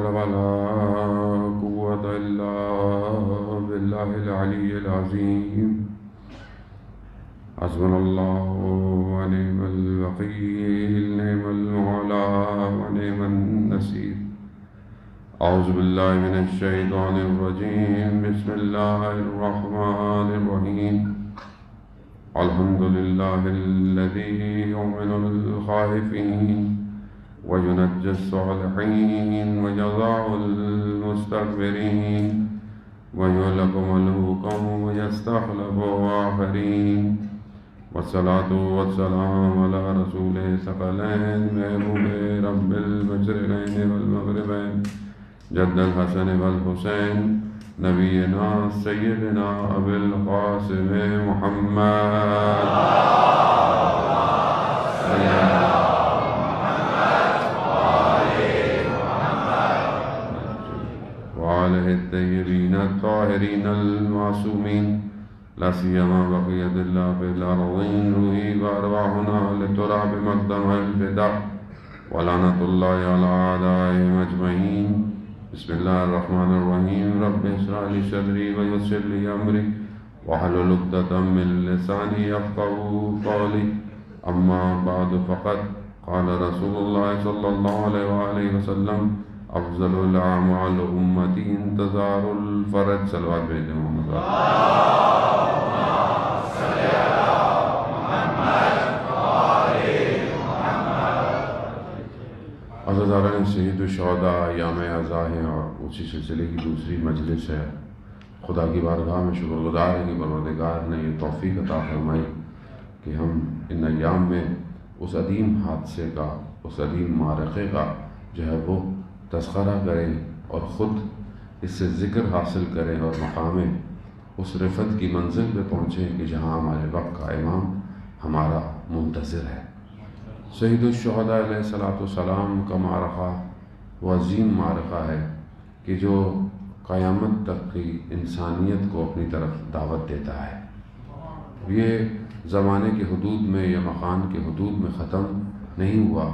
حول ولا قوة إلا بالله العلي العظيم. حسبنا الله ونعم الوكيل، نعم المولى ونعم النصير. أعوذ بالله من الشيطان الرجيم. بسم الله الرحمن الرحيم. الحمد لله الذي يؤمن الخائفين وينجي الصالحين وجزاء المستكبرين ويهلك ملوكا ويستخلف آخرين. والصلاة والسلام على رسول ثقلين محبوب رب المشرقين والمغربين جد الحسن والحسين نبينا سيدنا أبي القاسم محمد وآله الطيبين الطاهرين المعصومين، لا سيما بقية الله في الأرضين. روحي وأرواحنا لترى بمقدم الفداء ولعنة الله على أعدائهم أجمعين. بسم الله الرحمن الرحيم. رب اشرح لي صدري ويسر لي أمري واحلل عقدة من لساني يفقهوا قولي. أما بعد، فقد قال رسول الله صلى الله عليه وآله وسلم: افضل الاعمال امتی انتظار الفرج. صلوات بھیجیں محمد عزیزان سید الشہداء ایام عزا ہیں اور اسی سلسلے کی دوسری مجلس ہے. خدا کی بارگاہ میں شکر گزار ہیں کہ پروردگار نے یہ توفیق عطا فرمائی کہ ہم ان ایام میں اس عظیم حادثے کا، اس عظیم معرکے کا جو ہے وہ تذکرہ کریں اور خود اس سے ذکر حاصل کریں اور مقام اس رفت کی منزل پہ پہنچیں کہ جہاں ہمارے وقت کا امام ہمارا منتظر ہے. سید الشہداء علیہ السلام کا معرکہ وہ عظیم معرکہ ہے کہ جو قیامت تک کی انسانیت کو اپنی طرف دعوت دیتا ہے. یہ زمانے کے حدود میں یا مکان کے حدود میں ختم نہیں ہوا،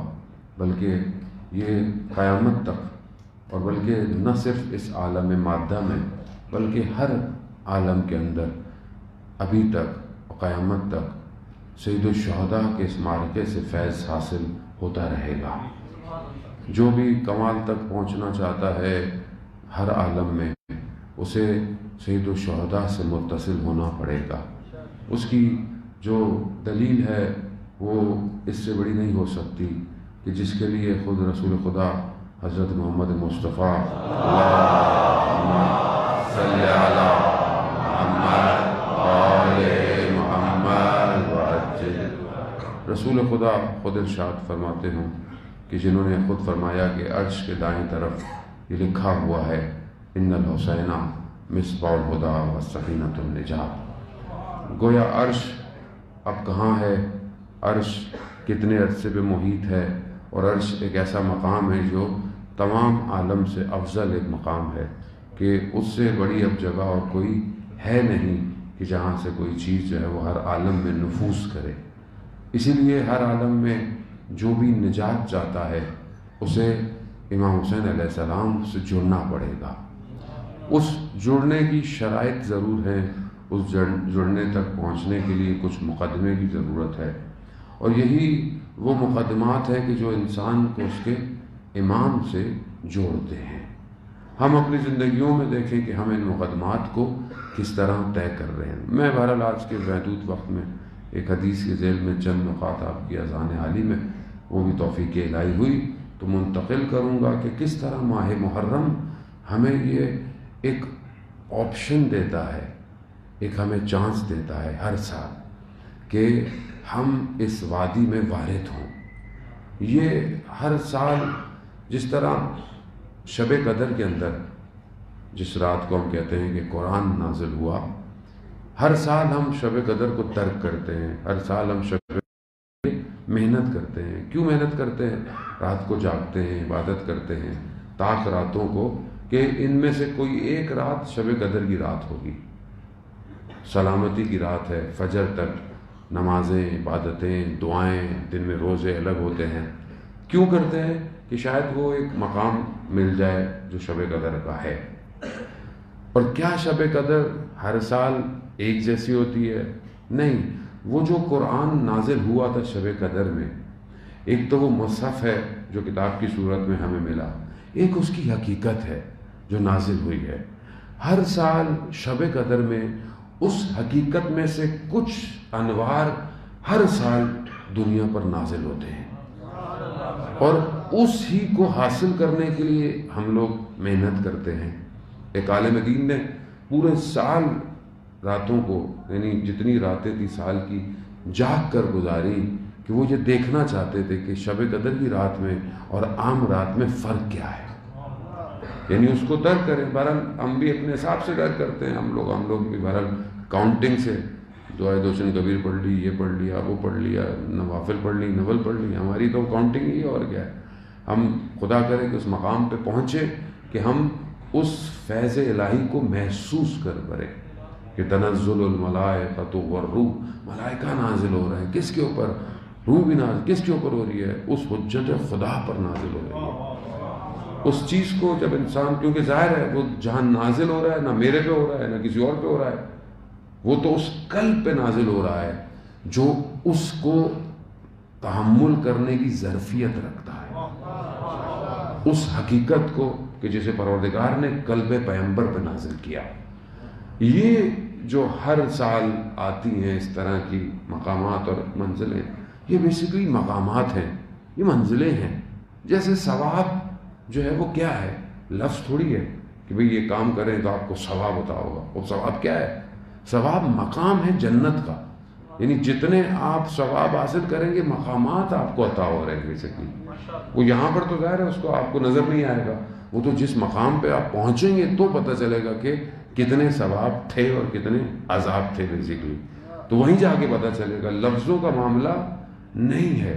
بلکہ یہ قیامت تک، اور بلکہ نہ صرف اس عالم مادہ میں بلکہ ہر عالم کے اندر ابھی تک قیامت تک سید الشہداء کے اس معرکے سے فیض حاصل ہوتا رہے گا. جو بھی کمال تک پہنچنا چاہتا ہے ہر عالم میں، اسے سید الشہداء سے متصل ہونا پڑے گا. اس کی جو دلیل ہے وہ اس سے بڑی نہیں ہو سکتی کہ جس کے لیے خود رسول خدا حضرت محمد مصطفیٰ اللہم صلی علی محمد وآل محمد وعجل. رسول خدا خود ارشاد فرماتے ہوں کہ جنہوں نے خود فرمایا کہ عرش کے دائیں طرف یہ لکھا ہوا ہے: ان الحسین مصباح الہدی وسفینۃ النجات. گویا عرش اب کہاں ہے، عرش کتنے عرصے پہ محیط ہے، اور عرش ایک ایسا مقام ہے جو تمام عالم سے افضل ایک مقام ہے کہ اس سے بڑی اب جگہ اور کوئی ہے نہیں کہ جہاں سے کوئی چیز جو ہے وہ ہر عالم میں نفوذ کرے. اسی لیے ہر عالم میں جو بھی نجات چاہتا ہے اسے امام حسین علیہ السلام سے جڑنا پڑے گا. اس جڑنے کی شرائط ضرور ہیں، اس جڑنے تک پہنچنے کے لیے کچھ مقدمے کی ضرورت ہے، اور یہی وہ مقدمات ہیں کہ جو انسان کو اس کے امام سے جوڑتے ہیں. ہم اپنی زندگیوں میں دیکھیں کہ ہم ان مقدمات کو کس طرح طے کر رہے ہیں. میں بہرحال آج کے محدود وقت میں ایک حدیث کے ذیل میں چند نقاط آپ کی اذان عالی میں وہ بھی توفیق الہی ہوئی تو منتقل کروں گا کہ کس طرح ماہ محرم ہمیں یہ ایک آپشن دیتا ہے، ایک ہمیں چانس دیتا ہے ہر سال کہ ہم اس وادی میں وارد ہوں. یہ ہر سال جس طرح شب قدر کے اندر جس رات کو ہم کہتے ہیں کہ قرآن نازل ہوا، ہر سال ہم شب قدر کو ترک کرتے ہیں، ہر سال ہم شب محنت کرتے ہیں. کیوں محنت کرتے ہیں؟ رات کو جاگتے ہیں، عبادت کرتے ہیں تاک راتوں کو کہ ان میں سے کوئی ایک رات شب قدر کی رات ہوگی، سلامتی کی رات ہے. فجر تک نمازیں، عبادتیں، دعائیں، دن میں روزے الگ ہوتے ہیں. کیوں کرتے ہیں؟ کہ شاید وہ ایک مقام مل جائے جو شب قدر کا ہے۔ اور کیا شب قدر ہر سال ایک جیسی ہوتی ہے؟ نہیں، وہ جو قرآن نازل ہوا تھا شب قدر میں، ایک تو وہ مصحف ہے جو کتاب کی صورت میں ہمیں ملا، ایک اس کی حقیقت ہے جو نازل ہوئی ہے۔ ہر سال شب قدر میں اس حقیقت میں سے کچھ انوار ہر سال دنیا پر نازل ہوتے ہیں، اور اس ہی کو حاصل کرنے کے لیے ہم لوگ محنت کرتے ہیں۔ ایک عالم دین نے پورے سال راتوں کو، یعنی جتنی راتیں تھی سال کی، جاگ کر گزاری کہ وہ یہ دیکھنا چاہتے تھے کہ شب قدر کی رات میں اور عام رات میں فرق کیا ہے، یعنی اس کو درک کریں۔ بہرحال ہم بھی اپنے حساب سے درک کرتے ہیں، ہم لوگ بھی بہرحال کاؤنٹنگ سے دعائے دوسن کبیر پڑھ لی، یہ پڑھ لیا، وہ پڑھ لیا، نوافل پڑھ لی، نول پڑھ لی، ہماری تو کاؤنٹنگ ہی اور کیا ہے۔ ہم خدا کرے کہ اس مقام پہ پہنچے کہ ہم اس فیض الہی کو محسوس کر پڑے کہ تنزل الملائکۃ والروح، ملائکہ نازل ہو رہے ہیں، کس کے اوپر؟ روح بھی نازل کس کے اوپر ہو رہی ہے؟ اس حجت خدا پر نازل ہو رہی ہے۔ اس چیز کو جب انسان، کیونکہ ظاہر ہے وہ جہاں نازل ہو رہا ہے نہ میرے پہ ہو رہا ہے نہ کسی اور پہ ہو رہا ہے، وہ تو اس قلب پہ نازل ہو رہا ہے جو اس کو تحمل کرنے کی ظرفیت رکھتا ہے، اس حقیقت کو کہ جسے پروردگار نے قلب پیغمبر پہ نازل کیا۔ یہ جو ہر سال آتی ہیں اس طرح کی مقامات اور منزلیں، یہ بیسیکلی مقامات ہیں، یہ منزلیں ہیں۔ جیسے ثواب جو ہے وہ کیا ہے؟ لفظ تھوڑی ہے کہ بھئی یہ کام کریں تو آپ کو ثواب ہوتا ہوگا۔ وہ ثواب کیا ہے؟ ثواب مقام ہے جنت کا، یعنی جتنے آپ ثواب حاصل کریں گے مقامات آپ کو عطا ہو رہے ہیں بیسیکلی۔ وہ یہاں پر تو ظاہر ہے اس کو آپ کو نظر نہیں آئے گا، وہ تو جس مقام پہ آپ پہنچیں گے تو پتہ چلے گا کہ کتنے ثواب تھے اور کتنے عذاب تھے بیسیکلی، تو وہیں جا کے پتہ چلے گا۔ لفظوں کا معاملہ نہیں ہے۔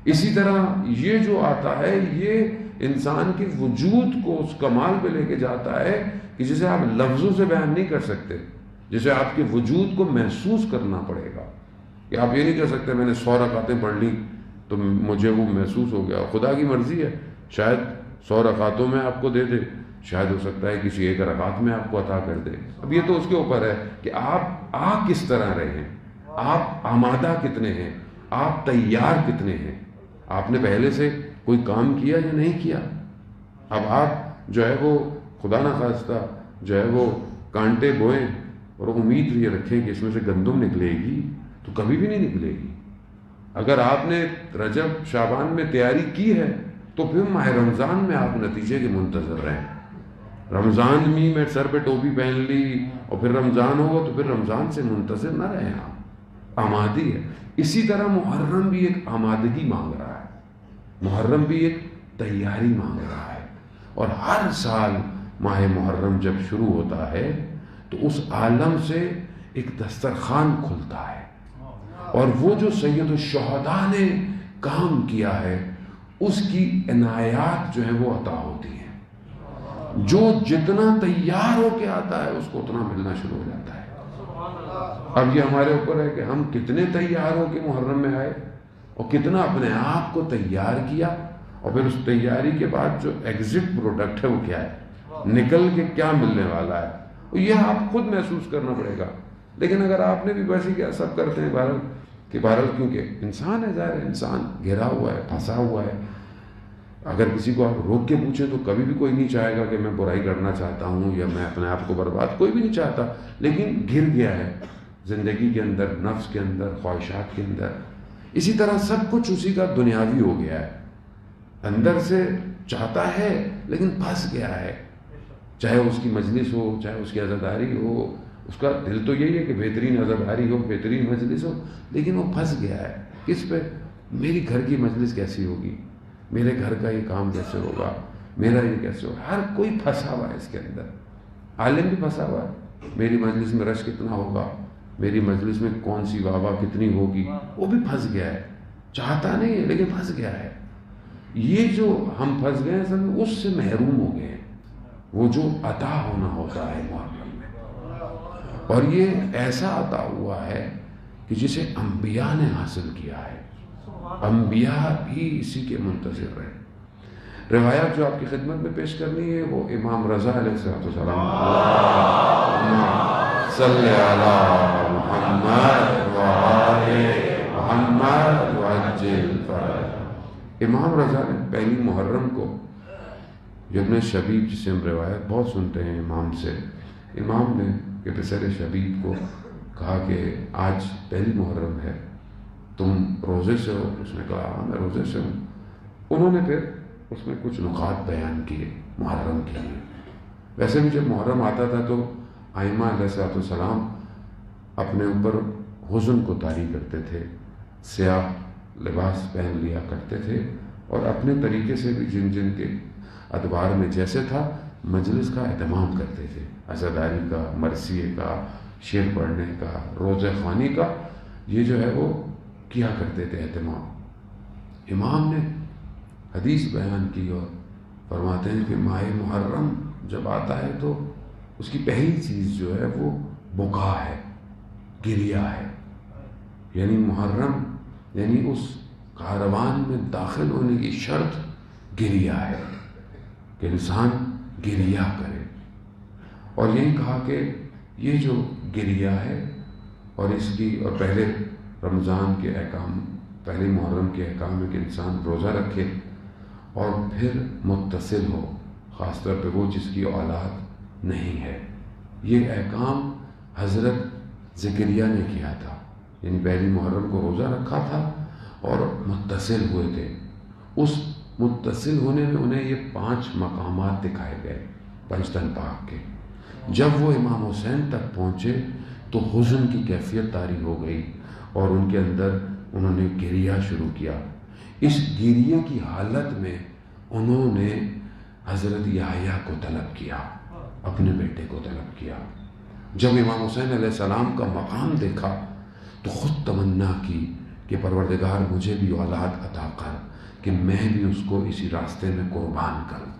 اسی طرح یہ جو آتا ہے یہ انسان کے وجود کو اس کمال پہ لے کے جاتا ہے کہ جسے آپ لفظوں سے بیان نہیں کر سکتے، جسے آپ کے وجود کو محسوس کرنا پڑے گا۔ کہ آپ یہ نہیں کہہ سکتے میں نے 100 رکعتیں پڑھ لی تو مجھے وہ محسوس ہو گیا۔ خدا کی مرضی ہے، شاید 100 رکعتوں میں آپ کو دے دے، شاید ہو سکتا ہے کسی ایک رکعت میں آپ کو عطا کر دے۔ اب یہ تو اس کے اوپر ہے کہ آپ آ کس طرح رہے ہیں، آپ آمادہ کتنے ہیں، آپ تیار کتنے ہیں، آپ نے پہلے سے کوئی کام کیا یا نہیں کیا۔ اب آپ جو ہے وہ خدا نخواستہ جو ہے وہ کانٹے بوئیں اور امید یہ رکھیں کہ اس میں سے گندم نکلے گی تو کبھی بھی نہیں نکلے گی۔ اگر آپ نے رجب شعبان میں تیاری کی ہے تو پھر ماہ رمضان میں آپ نتیجے کے منتظر رہیں۔ رمضان میں سر پہ ٹوپی پہن لی اور پھر رمضان ہوگا تو پھر رمضان سے منتظر نہ رہیں آپ، آمادی ہے۔ اسی طرح محرم بھی ایک آمادگی مانگ رہا ہے، محرم بھی ایک تیاری مانگ رہا ہے، اور ہر سال ماہ محرم جب شروع ہوتا ہے تو اس عالم سے ایک دسترخوان کھلتا ہے، اور وہ جو سید الشہداء نے کام کیا ہے اس کی عنایات جو ہیں وہ عطا ہوتی ہیں۔ جو جتنا تیار ہو کے آتا ہے اس کو اتنا ملنا شروع ہو جاتا ہے۔ اب یہ ہمارے اوپر ہے کہ ہم کتنے تیار ہو کے محرم میں آئے اور کتنا اپنے آپ کو تیار کیا، اور پھر اس تیاری کے بعد جو ایگزٹ پروڈکٹ ہے وہ کیا ہے، نکل کے کیا ملنے والا ہے، یہ آپ خود محسوس کرنا پڑے گا۔ لیکن اگر آپ نے بھی ویسے کیا سب کرتے ہیں بہرحال کیونکہ انسان ہے، ظاہر ہے انسان گھرا ہوا ہے، پھنسا ہوا ہے۔ اگر کسی کو آپ روک کے پوچھیں تو کبھی بھی کوئی نہیں چاہے گا کہ میں برائی کرنا چاہتا ہوں یا میں اپنے آپ کو برباد، کوئی بھی نہیں چاہتا، لیکن گر گیا ہے زندگی کے اندر، نفس کے اندر، خواہشات کے اندر۔ اسی طرح سب کچھ اسی کا دنیاوی ہو گیا ہے، اندر سے چاہتا ہے لیکن پھنس گیا ہے، چاہے اس کی مجلس ہو، چاہے اس کی عزاداری ہو، اس کا دل تو یہی ہے کہ بہترین عزاداری ہو، بہترین مجلس ہو، لیکن وہ پھنس گیا ہے کس پہ؟ میری گھر کی مجلس کیسی ہوگی، میرے گھر کا یہ کام کیسے ہوگا، میرا یہ کیسے ہوگا۔ ہر کوئی پھنسا ہوا ہے اس کے اندر، عالم بھی پھنسا ہوا ہے، میری مجلس میں رش کتنا ہوگا، میری مجلس میں کون سی واہ واہ کتنی ہوگی، وہ بھی پھنس گیا ہے، چاہتا نہیں ہے لیکن پھنس گیا ہے۔ یہ جو ہم پھنس گئے ہیں اس سے محروم ہو گئے ہیں، وہ جو عطا ہونا ہوتا ہے محرم میں، اور یہ ایسا عطا ہوا ہے کہ جسے انبیاء نے حاصل کیا ہے، انبیاء بھی اسی کے منتظر رہے۔ روایات جو آپ کی خدمت میں پیش کرنی ہے وہ امام رضا علیہ السلام صلی علی محمد وآل محمد وعجل فرج۔ امام رضا نے پہلی محرم کو، جو ابن شبیب جسے ہم روایت بہت سنتے ہیں امام سے، امام نے کہ پسر شبیب کو کہا کہ آج پہلی محرم ہے، تم روزے سے ہو؟ اس نے کہا ہاں میں روزے سے ہوں۔ انہوں نے پھر اس میں کچھ نکات بیان کیے محرم کے لیے۔ ویسے بھی جب محرم آتا تھا تو ائمہ علیہ السلام اپنے اوپر حزن کو طاری کرتے تھے، سیاہ لباس پہن لیا کرتے تھے، اور اپنے طریقے سے بھی جن جن کے ادوار میں جیسے تھا مجلس کا اہتمام کرتے تھے، عزاداری کا، مرثیے کا، شعر پڑھنے کا، روزہ خوانی کا، یہ جو ہے وہ کیا کرتے تھے اہتمام۔ امام نے حدیث بیان کی اور فرماتے ہیں کہ ماہ محرم جب آتا ہے تو اس کی پہلی چیز جو ہے وہ بکا ہے، گریہ ہے۔ یعنی محرم یعنی اس کاروان میں داخل ہونے کی شرط گریہ ہے کہ انسان گریہ کرے، اور یہی کہا کہ یہ جو گریہ ہے اور اس کی، اور پہلے رمضان کے احکام، پہلے محرم کے احکام ہے کہ انسان روزہ رکھے اور پھر متصل ہو، خاص طور پہ وہ جس کی اولاد نہیں ہے۔ یہ احکام حضرت زکریا نے کیا تھا، یعنی پہلی محرم کو روزہ رکھا تھا اور متصل ہوئے تھے۔ اس متصل ہونے میں انہیں یہ 5 مقامات دکھائے گئے پنجتن پاک کے۔ جب وہ امام حسین تک پہنچے تو حزن کی کیفیت طاری ہو گئی اور ان کے اندر انہوں نے گریہ شروع کیا۔ اس گریہ کی حالت میں انہوں نے حضرت یحییٰ کو طلب کیا، اپنے بیٹے کو طلب کیا۔ جب امام حسین علیہ السلام کا مقام دیکھا تو خود تمنا کی کہ پروردگار مجھے بھی اولاد عطا کر کہ میں بھی اس کو اسی راستے میں قربان کروں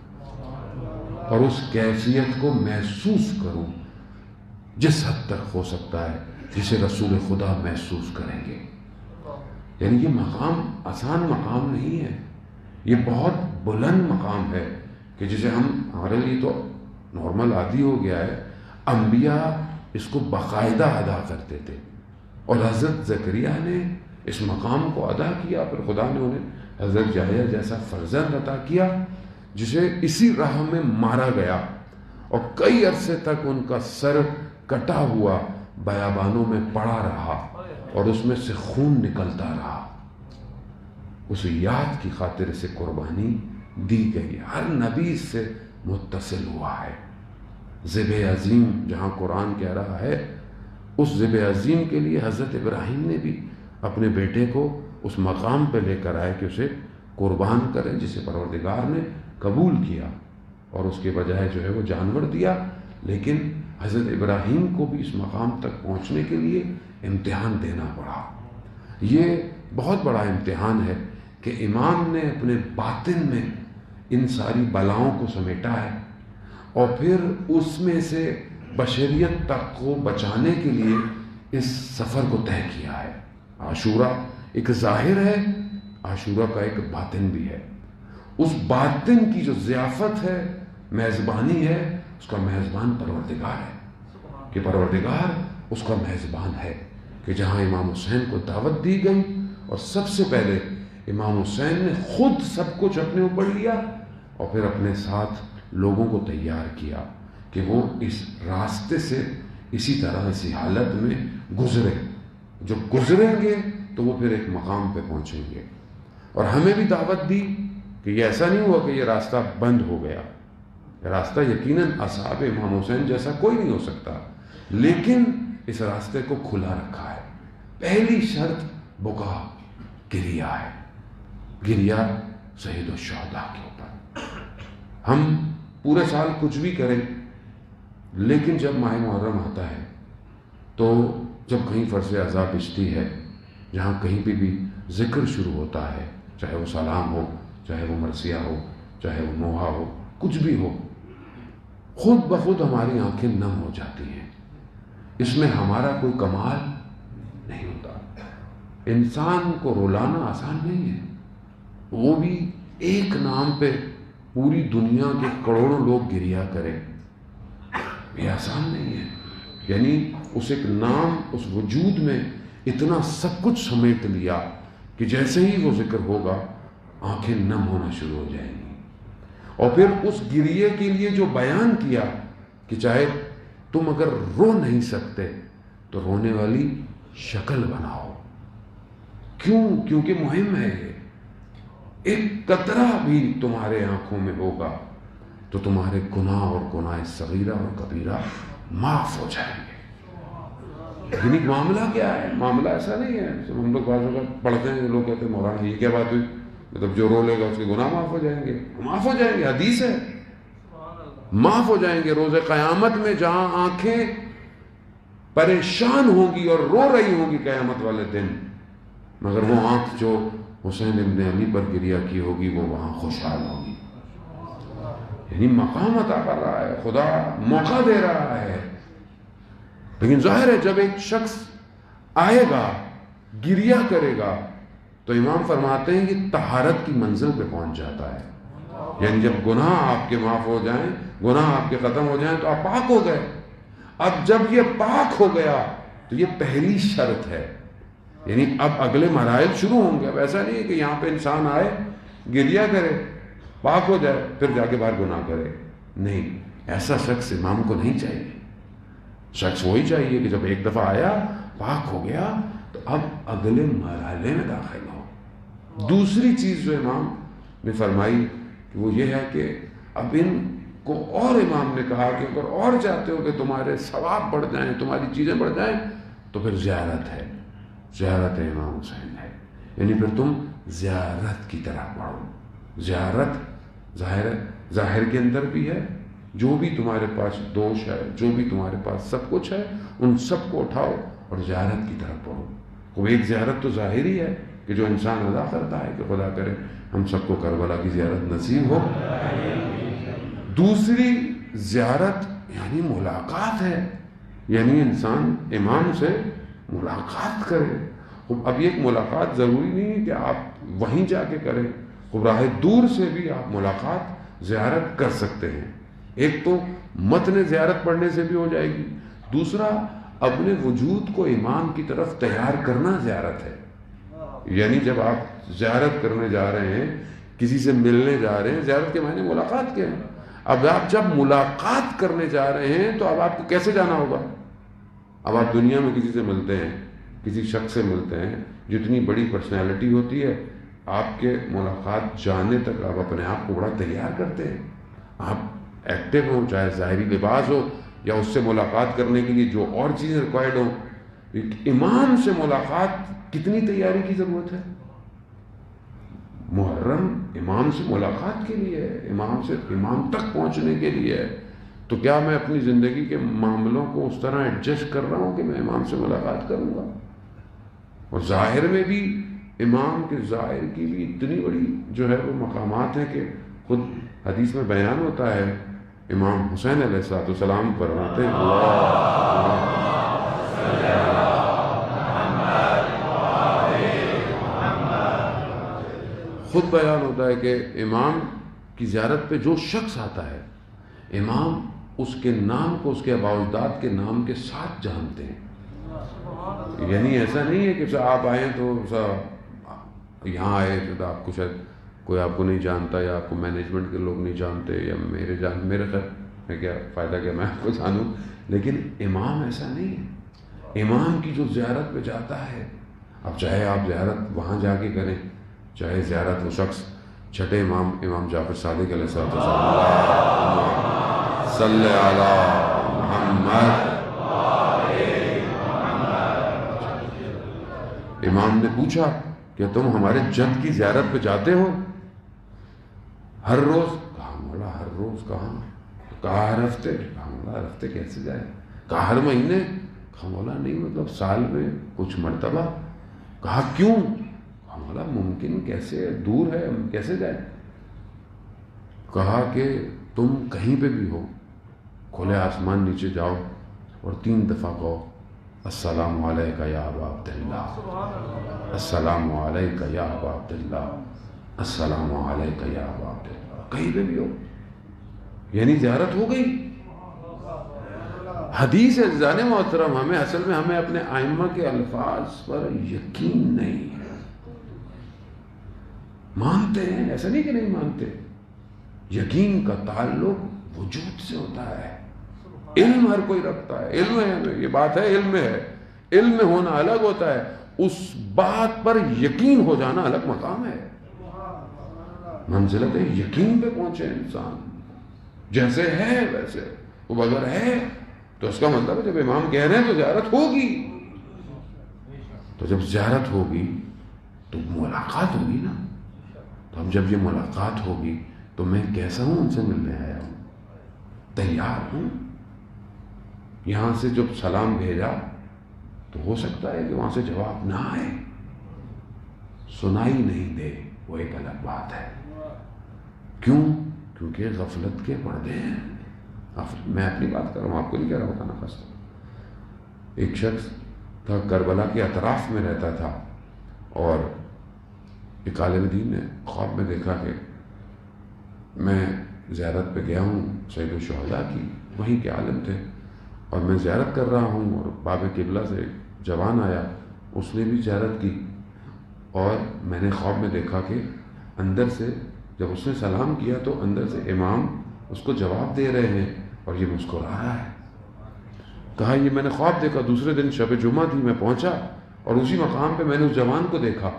اور اس کیفیت کو محسوس کروں جس حد تک ہو سکتا ہے جسے رسول خدا محسوس کریں گے۔ یعنی یہ مقام آسان مقام نہیں ہے، یہ بہت بلند مقام ہے کہ جسے ہمارے لیے تو نارمل عادی ہو گیا ہے، انبیاء اس کو باقاعدہ ادا کرتے تھے، اور حضرت زکریا نے اس مقام کو ادا کیا۔ پھر خدا نے انہیں حضرت یحییٰ جیسا فرزند عطا کیا جسے اسی راہ میں مارا گیا اور کئی عرصے تک ان کا سر کٹا ہوا بیابانوں میں پڑا رہا اور اس میں سے خون نکلتا رہا۔ اس یاد کی خاطر سے قربانی دی گئی، ہر نبی سے متصل ہوا ہے۔ ذبح عظیم جہاں قرآن کہہ رہا ہے، اس ذبح عظیم کے لیے حضرت ابراہیم نے بھی اپنے بیٹے کو اس مقام پہ لے کر آئے کہ اسے قربان کریں، جسے پروردگار نے قبول کیا، اور اس کے بجائے جو ہے وہ جانور دیا۔ لیکن حضرت ابراہیم کو بھی اس مقام تک پہنچنے کے لیے امتحان دینا پڑا۔ یہ بہت بڑا امتحان ہے کہ امام نے اپنے باطن میں ان ساری بلاؤں کو سمیٹا ہے اور پھر اس میں سے بشریت تک کو بچانے کے لیے اس سفر کو طے کیا ہے۔ عاشورہ ایک ظاہر ہے، عاشورہ کا ایک باطن بھی ہے۔ اس باطن کی جو ضیافت ہے، میزبانی ہے، اس کا میزبان پروردگار ہے، کہ پروردگار اس کا میزبان ہے، کہ جہاں امام حسین کو دعوت دی گئی اور سب سے پہلے امام حسین نے خود سب کچھ اپنے اوپر لیا اور پھر اپنے ساتھ لوگوں کو تیار کیا کہ وہ اس راستے سے اسی طرح اسی حالت میں گزرے، جو گزریں گے تو وہ پھر ایک مقام پہ پہنچیں گے۔ اور ہمیں بھی دعوت دی کہ یہ ایسا نہیں ہوا کہ یہ راستہ بند ہو گیا، راستہ یقیناً اصحاب امام حسین جیسا کوئی نہیں ہو سکتا، لیکن اس راستے کو کھلا رکھا ہے۔ پہلی شرط بکا، گریہ ہے، گریہ شہید الشہداء کے اوپر۔ ہم پورے سال کچھ بھی کریں، لیکن جب ماہ محرم آتا ہے تو جب کہیں فرض عزا بچتی ہے، جہاں کہیں بھی ذکر شروع ہوتا ہے، چاہے وہ سلام ہو، چاہے وہ مرثیہ ہو، چاہے وہ نوحہ ہو، کچھ بھی ہو، خود بخود ہماری آنکھیں نم ہو جاتی ہیں۔ اس میں ہمارا کوئی کمال نہیں ہوتا۔ انسان کو رلانا آسان نہیں ہے، وہ بھی ایک نام پہ پوری دنیا کے کروڑوں لوگ گریا کریں، یہ آسان نہیں ہے. یعنی اس ایک نام اس وجود میں اتنا سب کچھ سمیٹ لیا کہ جیسے ہی وہ ذکر ہوگا آنکھیں نم ہونا شروع ہو جائیں گی. اور پھر اس گریے کے لیے جو بیان کیا کہ چاہے تم اگر رو نہیں سکتے تو رونے والی شکل بناؤ. کیوں؟ کیونکہ مہم ہے یہ. ایک قطرہ بھی تمہارے آنکھوں میں ہوگا تو تمہارے گناہ اور گناہ صغیرہ اور کبیرہ معاف ہو جائیں گے. لیکن ایک معاملہ کیا ہے؟ معاملہ ایسا نہیں ہے جب ہم لوگ بعض اوقات پڑھتے ہیں لوگ کہتے ہیں مولانا یہ کیا بات ہوئی، مطلب جو رو لے گا اس کے گناہ معاف ہو جائیں گے. معاف ہو جائیں گے، حدیث ہے، معاف ہو جائیں گے. روز قیامت میں جہاں آنکھیں پریشان ہوں گی اور رو رہی ہوں گی قیامت والے دن، مگر وہ آنکھ جو حسین ابن علی پر گریہ کی ہوگی وہ وہاں خوشحال ہوگی. یعنی مقام عطا کر رہا ہے خدا، موقع دے رہا ہے. لیکن ظاہر ہے جب ایک شخص آئے گا گریہ کرے گا تو امام فرماتے ہیں کہ طہارت کی منزل پہ پہنچ جاتا ہے. یعنی جب گناہ آپ کے معاف ہو جائیں، گناہ آپ کے ختم ہو جائیں تو آپ پاک ہو گئے. اب جب یہ پاک ہو گیا تو یہ پہلی شرط ہے. یعنی اب اگلے مراحل شروع ہوں گے. اب ایسا نہیں ہے کہ یہاں پہ انسان آئے گریہ کرے پاک ہو جائے پھر جا کے باہر گناہ کرے. نہیں، ایسا شخص امام کو نہیں چاہیے. شخص وہی چاہیے کہ جب ایک دفعہ آیا پاک ہو گیا تو اب اگلے مرحلے میں داخل ہو. دوسری چیز جو امام نے فرمائی کہ وہ یہ ہے کہ اب ان کو، اور امام نے کہا کہ اگر اور چاہتے ہو کہ تمہارے ثواب بڑھ جائیں، تمہاری چیزیں بڑھ جائیں تو پھر زیارت ہے. زیارت امام حسین ہے. یعنی پھر تم زیارت کی طرح پڑھو. زیارت ظاہر کے اندر بھی ہے، جو بھی تمہارے پاس دوش ہے، جو بھی تمہارے پاس سب کچھ ہے ان سب کو اٹھاؤ اور زیارت کی طرف پڑھو. وہ ایک زیارت تو ظاہری ہے کہ جو انسان ادا کرتا ہے کہ خدا کرے ہم سب کو کربلا کی زیارت نصیب ہو. دوسری زیارت یعنی ملاقات ہے. یعنی انسان امام سے ملاقات کرے. اب یہ ایک ملاقات ضروری نہیں ہے کہ آپ وہیں جا کے کریں، راہ دور سے بھی آپ ملاقات زیارت کر سکتے ہیں. ایک تو متن زیارت پڑھنے سے بھی ہو جائے گی، دوسرا اپنے وجود کو امام کی طرف تیار کرنا زیارت ہے. یعنی جب آپ زیارت کرنے جا رہے ہیں، کسی سے ملنے جا رہے ہیں، زیارت کے معنی ملاقات کے ہیں. اب آپ جب ملاقات کرنے جا رہے ہیں تو اب آپ کو کیسے جانا ہوگا؟ اب آپ دنیا میں کسی سے ملتے ہیں، کسی شخص سے ملتے ہیں، جتنی بڑی پرسنالٹی ہوتی ہے، آپ کے ملاقات جانے تک آپ اپنے آپ کو بڑا تیار کرتے ہیں. آپ ایکٹیو ہوں، چاہے ظاہری لباس ہو یا اس سے ملاقات کرنے کے لیے جو اور چیزیں ریکوائرڈ ہوں. امام سے ملاقات کتنی تیاری کی ضرورت ہے؟ محرم امام سے ملاقات کے لیے ہے، امام تک پہنچنے کے لیے ہے. تو کیا میں اپنی زندگی کے معاملوں کو اس طرح ایڈجسٹ کر رہا ہوں کہ میں امام سے ملاقات کروں گا؟ اور ظاہر میں بھی امام کے ظاہر کی بھی اتنی بڑی جو ہے وہ مقامات ہیں کہ خود حدیث میں بیان ہوتا ہے. امام حسین علیہ السلام فرماتے ہیں خود بیان ہوتا ہے کہ امام کی زیارت پہ جو شخص آتا ہے امام اس کے نام کو اس کے آباء و اجداد کے نام کے ساتھ جانتے ہیں. یعنی ایسا نہیں ہے کہ آپ آئیں تو یہاں آئے تو آپ کو شاید کوئی آپ کو نہیں جانتا یا آپ کو مینجمنٹ کے لوگ نہیں جانتے یا میرے خیر میں کیا فائدہ کہ میں آپ کو جانوں. لیکن امام ایسا نہیں ہے. امام کی جو زیارت پہ جاتا ہے، اب چاہے آپ زیارت وہاں جا کے کریں، چاہے زیارت وہ شخص چھٹے امام جعفر صادق علیہ السلام صلی علی محمد. امام نے پوچھا کہ تم ہمارے جد کی زیارت پہ جاتے ہو ہر روز؟ کہا مولا ہر روز کہاں؟ کہا ہر ہفتے؟ کہا مولا ہر ہفتے کیسے جائے؟ کہا ہر مہینے؟ کہا مولا نہیں مطلب سال میں کچھ مرتبہ. کہا کیوں؟ کہا مولا ممکن کیسے، دور ہے ہم کیسے جائیں؟ کہا کہ تم کہیں پہ بھی ہو، کھلے آسمان نیچے جاؤ اور 3 دفعہ کہو السلام علیکہ یا ابا عبداللہ، السلام علیکہ یا ابا عبداللہ، السلام علیکہ یا ابا عبداللہ. کہیں پہ بھی ہو، یعنی زیارت ہو گئی۔ حدیث عزیزان محترم، ہمیں اصل میں ہمیں اپنے ائمہ کے الفاظ پر یقین نہیں ہے۔ مانتے ہیں، ایسا نہیں کہ نہیں مانتے، یقین کا تعلق وجود سے ہوتا ہے۔ علم ہر کوئی رکھتا ہے، علم ہے، یہ بات ہے، علم ہے، علم میں ہونا الگ ہوتا ہے، اس بات پر یقین ہو جانا الگ مقام ہے۔ منزلت یقین پہ پہنچے انسان، جیسے ہے ویسے، وہ اگر ہے تو اس کا مطلب ہے جب امام کہہ رہے ہیں تو زیارت ہوگی، تو جب زیارت ہوگی تو ملاقات ہوگی نا۔ تو اب جب یہ ملاقات ہوگی تو میں کیسا ہوں ان سے ملنے آیا ہوں، تیار ہوں۔ یہاں سے جب سلام بھیجا تو ہو سکتا ہے کہ وہاں سے جواب نہ آئے، سنائی نہیں دے، وہ ایک الگ بات ہے۔ کیوں؟ کیونکہ غفلت کے پردے ہیں۔ میں اپنی بات کر رہا ہوں، آپ کو نہیں کہہ رہا ہوتا نا خاص۔ ایک شخص تھا کربلا کے اطراف میں رہتا تھا، اور ایک عالم دین نے خواب میں دیکھا کہ میں زیارت پہ گیا ہوں سید الشہداء کی، وہیں کے عالم تھے، اور میں زیارت کر رہا ہوں، اور باب قبلہ سے جوان آیا، اس نے بھی زیارت کی، اور میں نے خواب میں دیکھا کہ اندر سے جب اس نے سلام کیا تو اندر سے امام اس کو جواب دے رہے ہیں اور یہ مسکرا رہا ہے۔ کہا یہ میں نے خواب دیکھا، دوسرے دن شب جمعہ تھی، میں پہنچا اور اسی مقام پہ میں نے اس جوان کو دیکھا،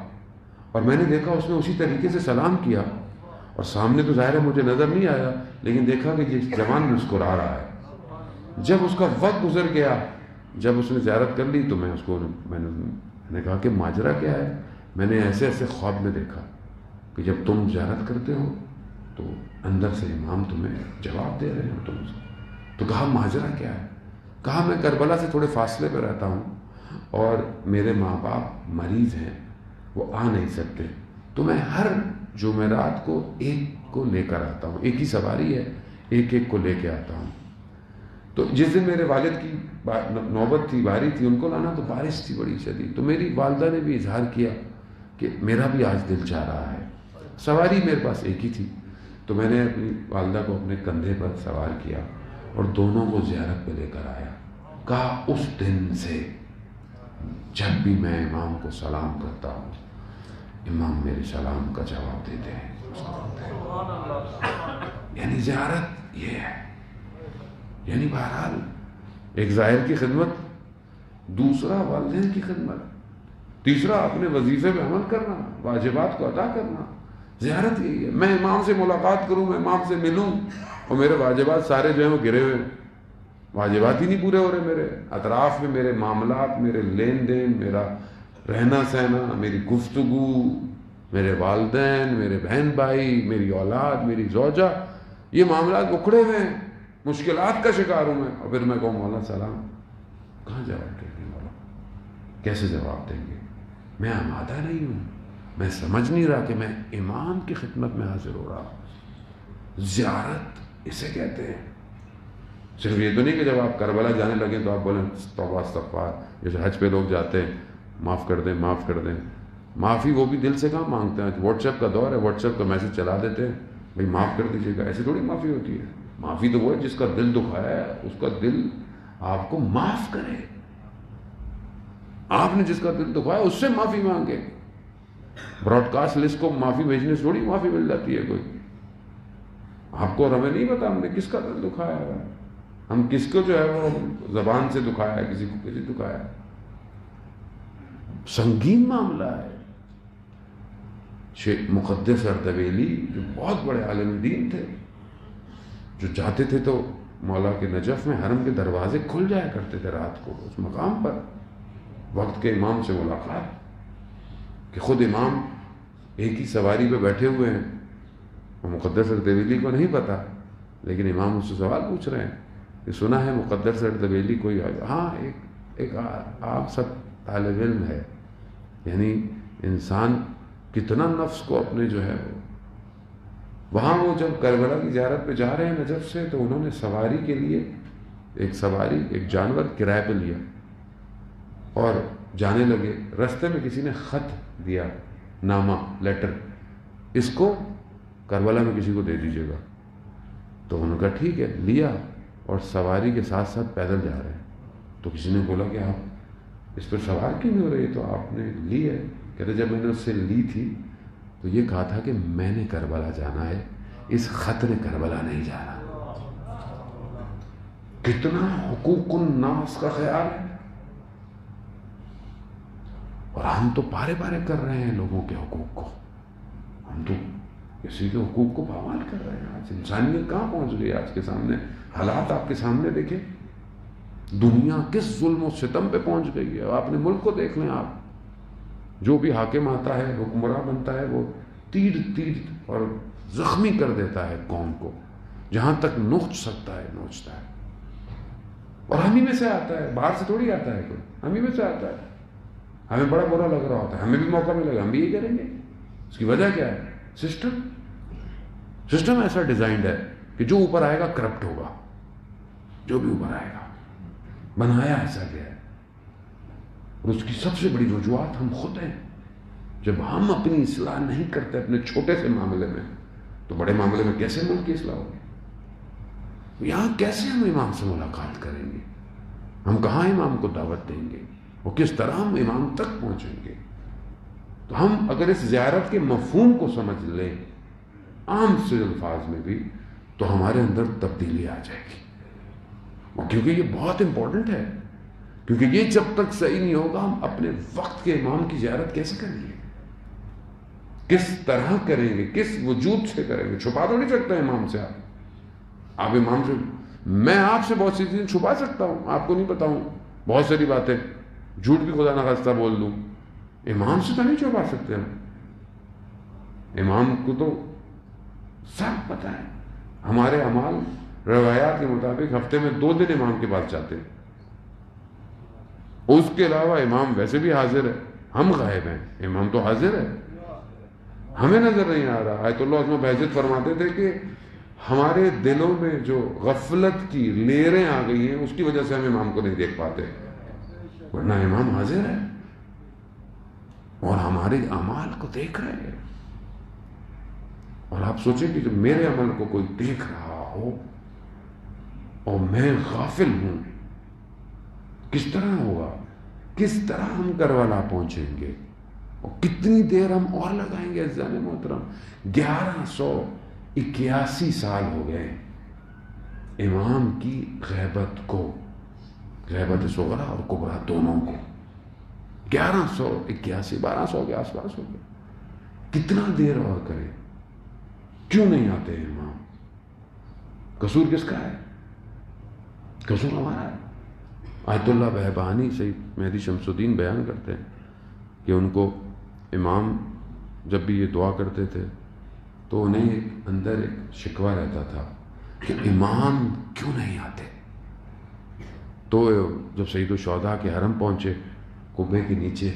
اور میں نے دیکھا اس نے اسی طریقے سے سلام کیا، اور سامنے تو ظاہر ہے مجھے نظر نہیں آیا، لیکن دیکھا کہ یہ جوان مسکرا رہا ہے۔ جب اس کا وقت گزر گیا، جب اس نے زیارت کر لی، تو میں نے کہا کہ ماجرا کیا ہے؟ میں نے ایسے ایسے خواب میں دیکھا کہ جب تم زیارت کرتے ہو تو اندر سے امام تمہیں جواب دے رہے ہیں، تم تو کہا ماجرا کیا ہے؟ کہا میں کربلا سے تھوڑے فاصلے پہ رہتا ہوں، اور میرے ماں باپ مریض ہیں، وہ آ نہیں سکتے، تو میں ہر جمعرات کو ایک کو لے کر آتا ہوں، ایک ہی سواری ہے، ایک ایک کو لے کے آتا ہوں۔ تو جس دن میرے والد کی نوبت تھی، باری تھی، ان کو لانا، تو بارش تھی بڑی شدید، تو میری والدہ نے بھی اظہار کیا کہ میرا بھی آج دل چاہ رہا ہے۔ سواری میرے پاس ایک ہی تھی، تو میں نے اپنی والدہ کو اپنے کندھے پر سوار کیا اور دونوں کو زیارت پہ لے کر آیا۔ کہا اس دن سے جب بھی میں امام کو سلام کرتا ہوں، امام میرے سلام کا جواب دیتے ہیں۔ یعنی زیارت یہ ہے، یعنی بہرحال ایک ظاہر کی خدمت، دوسرا والدین کی خدمت، تیسرا اپنے وظیفے پہ عمل کرنا، واجبات کو ادا کرنا۔ زیارت یہی ہے، میں امام سے ملاقات کروں، میں امام سے ملوں، اور میرے واجبات سارے جو ہیں وہ گرے ہوئے، واجبات ہی نہیں پورے ہو رہے، میرے اطراف میں میرے معاملات، میرے لین دین، میرا رہنا سہنا، میری گفتگو، میرے والدین، میرے بہن بھائی، میری اولاد، میری زوجہ، یہ معاملات اکھڑے ہوئے ہیں، مشکلات کا شکار ہوں میں، اور پھر میں کہوں مولا سلام، کہاں جواب دیں گے مولا؟ کیسے جواب دیں گے؟ میں آمادہ نہیں ہوں، میں سمجھ نہیں رہا کہ میں امام کی خدمت میں حاضر ہو رہا ہوں۔ زیارت اسے کہتے ہیں۔ صرف یہ تو نہیں کہ جب آپ کربلا جانے لگیں تو آپ بولیں توبہ استغفار، جیسے حج پہ لوگ جاتے ہیں، معاف کر دیں معاف کر دیں۔ معافی وہ بھی دل سے کہاں مانگتے ہیں، واٹس ایپ کا دور ہے، واٹس ایپ کا میسج چلا دیتے ہیں، بھائی معاف کر دیجیے گا، ایسے تھوڑی معافی ہوتی ہے۔ معافی تو وہ ہے جس کا دل دکھایا ہے، اس کا دل آپ کو معاف کرے۔ آپ نے جس کا دل دکھایا اس سے معافی مانگے۔ براڈ کاسٹ لسٹ کو معافی بھیجنے سے تھوڑی معافی مل جاتی ہے کوئی۔ آپ کو اور ہمیں نہیں پتا ہم نے کس کا دل دکھایا ہے، ہم کس کو جو ہے وہ زبان سے دکھایا ہے، کسی کو کسی دکھایا ہے۔ سنگین معاملہ ہے۔ شیخ مقدس اردبیلی جو بہت بڑے عالم دین تھے، جو جاتے تھے تو مولا کے نجف میں حرم کے دروازے کھل جایا کرتے تھے رات کو، اس مقام پر وقت کے امام سے ملاقات، کہ خود امام ایک ہی سواری پہ بیٹھے ہوئے ہیں، وہ مقدس اردبیلی کو نہیں پتا، لیکن امام اس سے سوال پوچھ رہے ہیں کہ سنا ہے مقدس اردبیلی کوئی آئے؟ ہاں ایک آپ سب طالب علم ہے۔ یعنی انسان کتنا نفس کو اپنے جو ہے وہاں، وہ جب کربلا کی زیارت پہ جا رہے ہیں نجف سے، تو انہوں نے سواری کے لیے ایک جانور کرائے پہ لیا اور جانے لگے۔ رستے میں کسی نے خط دیا، نامہ، لیٹر، اس کو کربلا میں کسی کو دے دیجیے گا. تو انہوں نے کہا ٹھیک ہے, لیا, اور سواری کے ساتھ ساتھ پیدل جا رہے ہیں. تو کسی نے بولا کہ آپ اس پر سوار کیوں نہیں ہو رہے, تو آپ نے لی ہے. کہتے جب میں نے اس سے لی تھی تو یہ کہا تھا کہ میں نے کربلا جانا ہے, اس خط نے کربلا نہیں جانا. کتنا حقوق الناس کا خیال ہے, اور ہم تو پارے پارے کر رہے ہیں لوگوں کے حقوق کو. ہم تو کسی کے حقوق کو پامال کر رہے ہیں. آج انسانیت کہاں پہنچ گئی؟ آج کے سامنے حالات آپ کے سامنے دیکھیں, دنیا کس ظلم و ستم پہ پہنچ گئی ہے. آپ نے ملک کو دیکھ لیں, آپ جو بھی حاکم آتا ہے, حکمراں بنتا ہے, وہ تیر تیر اور زخمی کر دیتا ہے قوم کو, جہاں تک نوچ سکتا ہے نوچتا ہے. اور ہم ہی میں سے آتا ہے, باہر سے تھوڑی آتا ہے کوئی, ہم ہی میں سے آتا ہے. ہمیں بڑا برا لگ رہا ہوتا ہے, ہمیں بھی موقع ملے گا, ہم بھی یہ کریں گے. اس کی وجہ کیا ہے؟ سسٹم ایسا ڈیزائنڈ ہے کہ جو اوپر آئے گا کرپٹ ہوگا. جو بھی اوپر آئے گا بنایا ایسا گیا ہے. اور اس کی سب سے بڑی وجوہات ہم خود ہیں. جب ہم اپنی اصلاح نہیں کرتے اپنے چھوٹے سے معاملے میں, تو بڑے معاملے میں کیسے ملک کی اصلاح ہوگی؟ یہاں کیسے ہم امام سے ملاقات کریں گے؟ ہم کہاں امام کو دعوت دیں گے؟ اور کس طرح ہم امام تک پہنچیں گے؟ تو ہم اگر اس زیارت کے مفہوم کو سمجھ لیں عام سے الفاظ میں بھی, تو ہمارے اندر تبدیلی آ جائے گی. کیونکہ یہ بہت امپورٹنٹ ہے. کیونکہ یہ جب تک صحیح نہیں ہوگا, ہم اپنے وقت کے امام کی زیارت کیسے کریں گے؟ کس طرح کریں گے؟ کس وجود سے کریں گے؟ چھپا تو نہیں سکتا امام سے آپ امام سے, میں آپ سے بہت سی چیزیں چھپا سکتا ہوں, آپ کو نہیں بتاؤں بہت ساری باتیں, جھوٹ بھی خدا نخواستہ بول دوں. امام سے تو نہیں چھپا سکتے ہم. امام کو تو سب پتہ ہے. ہمارے اعمال روایات کے مطابق ہفتے میں 2 دن امام کے پاس جاتے ہیں. اس کے علاوہ امام ویسے بھی حاضر ہے, ہم غائب ہیں, امام تو حاضر ہے, ہمیں نظر نہیں آ رہا. آیت اللہ عظمہ بہجت فرماتے تھے کہ ہمارے دلوں میں جو غفلت کی لیریں آ گئی ہیں, اس کی وجہ سے ہم امام کو نہیں دیکھ پاتے, ورنہ امام حاضر ہے اور ہمارے اعمال کو دیکھ رہے ہیں. اور آپ سوچیں کہ جب میرے عمل کو کوئی دیکھ رہا ہو اور میں غافل ہوں, کس طرح ہوگا؟ کس طرح ہم کربلا پہنچیں گے؟ اور کتنی دیر ہم اور لگائیں گے؟ عزیزان محترم, 1181 سال ہو گئے امام کی غیبت کو, غیبت صغرا اور کبرا دونوں کو. 1181, 1200 کے آس پاس ہو گئے. کتنا دیر اور کریں؟ کیوں نہیں آتے امام؟ قصور کس کا ہے؟ قصور ہمارا ہے. آیت اللہ بہبانی سید مہدی شمس الدین بیان کرتے ہیں کہ ان کو امام جب بھی یہ دعا کرتے تھے تو انہیں اندر ایک شکوہ رہتا تھا کہ امام کیوں نہیں آتے. تو جب سید الشہداء کے حرم پہنچے قبے کے نیچے,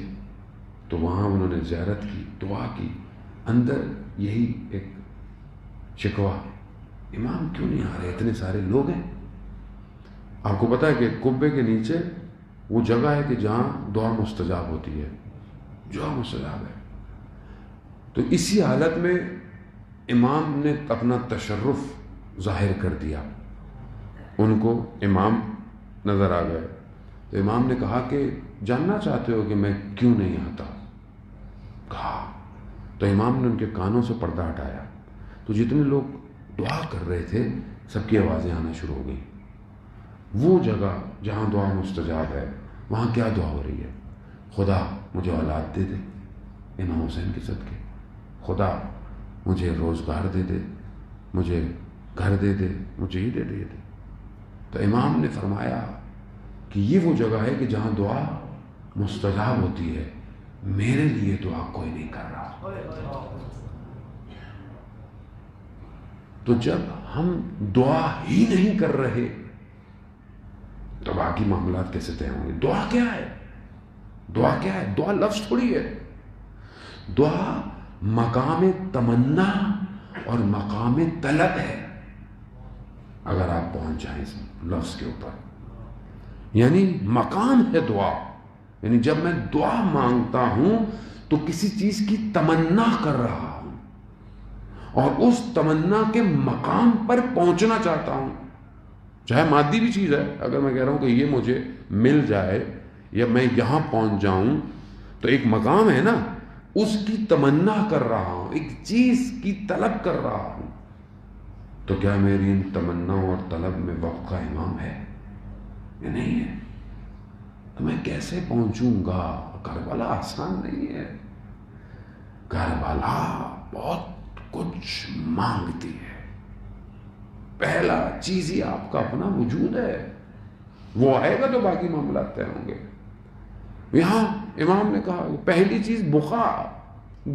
تو وہاں انہوں نے زیارت کی, دعا کی, اندر یہی ایک شکوہ, امام کیوں نہیں آ رہے, اتنے سارے لوگ ہیں. آپ کو پتا ہے کہ قبے کے نیچے وہ جگہ ہے کہ جہاں دعا مستجاب ہوتی ہے, دعا مستجاب ہے. تو اسی حالت میں امام نے اپنا تشرف ظاہر کر دیا. ان کو امام نظر آ گئے تو امام نے کہا کہ جاننا چاہتے ہو کہ میں کیوں نہیں آتا؟ کہا. تو امام نے ان کے کانوں سے پردہ ہٹایا, تو جتنے لوگ دعا کر رہے تھے سب کی آوازیں آنا شروع ہو گئی. وہ جگہ جہاں دعا مستجاب ہے وہاں کیا دعا ہو رہی ہے؟ خدا مجھے اولاد دے دے امام حسین کے صدقے, خدا مجھے روزگار دے دے, مجھے گھر دے دے, مجھے یہ دے دے. تو امام نے فرمایا کہ یہ وہ جگہ ہے کہ جہاں دعا مستجاب ہوتی ہے, میرے لیے دعا کوئی نہیں کر رہا. تو جب ہم دعا ہی نہیں کر رہے تو باقی معاملات کیسے طے ہوں گے؟ دعا کیا ہے؟ دعا کیا ہے؟ دعا لفظ تھوڑی ہے. دعا مقام تمنا اور مقام طلب ہے. اگر آپ پہنچ جائیں اس لفظ کے اوپر, یعنی مقام ہے دعا, یعنی جب میں دعا مانگتا ہوں تو کسی چیز کی تمنا کر رہا ہوں, اور اس تمنا کے مقام پر پہنچنا چاہتا ہوں. چاہے مادی بھی چیز ہے، اگر میں کہہ رہا ہوں کہ یہ مجھے مل جائے یا میں یہاں پہنچ جاؤں، تو ایک مقام ہے نا، اس کی تمنا کر رہا ہوں، ایک چیز کی طلب کر رہا ہوں. تو کیا میری ان تمناؤں اور طلب میں وقت کا امام ہے؟ یہ نہیں ہے. تو میں کیسے پہنچوں گا؟ کربلا آسان نہیں ہے. کربلا بہت کچھ مانگتی ہے. پہلا چیز ہی آپ کا اپنا وجود ہے، وہ آئے گا تو باقی معاملات طے ہوں گے. یہاں امام نے کہا پہلی چیز بخا،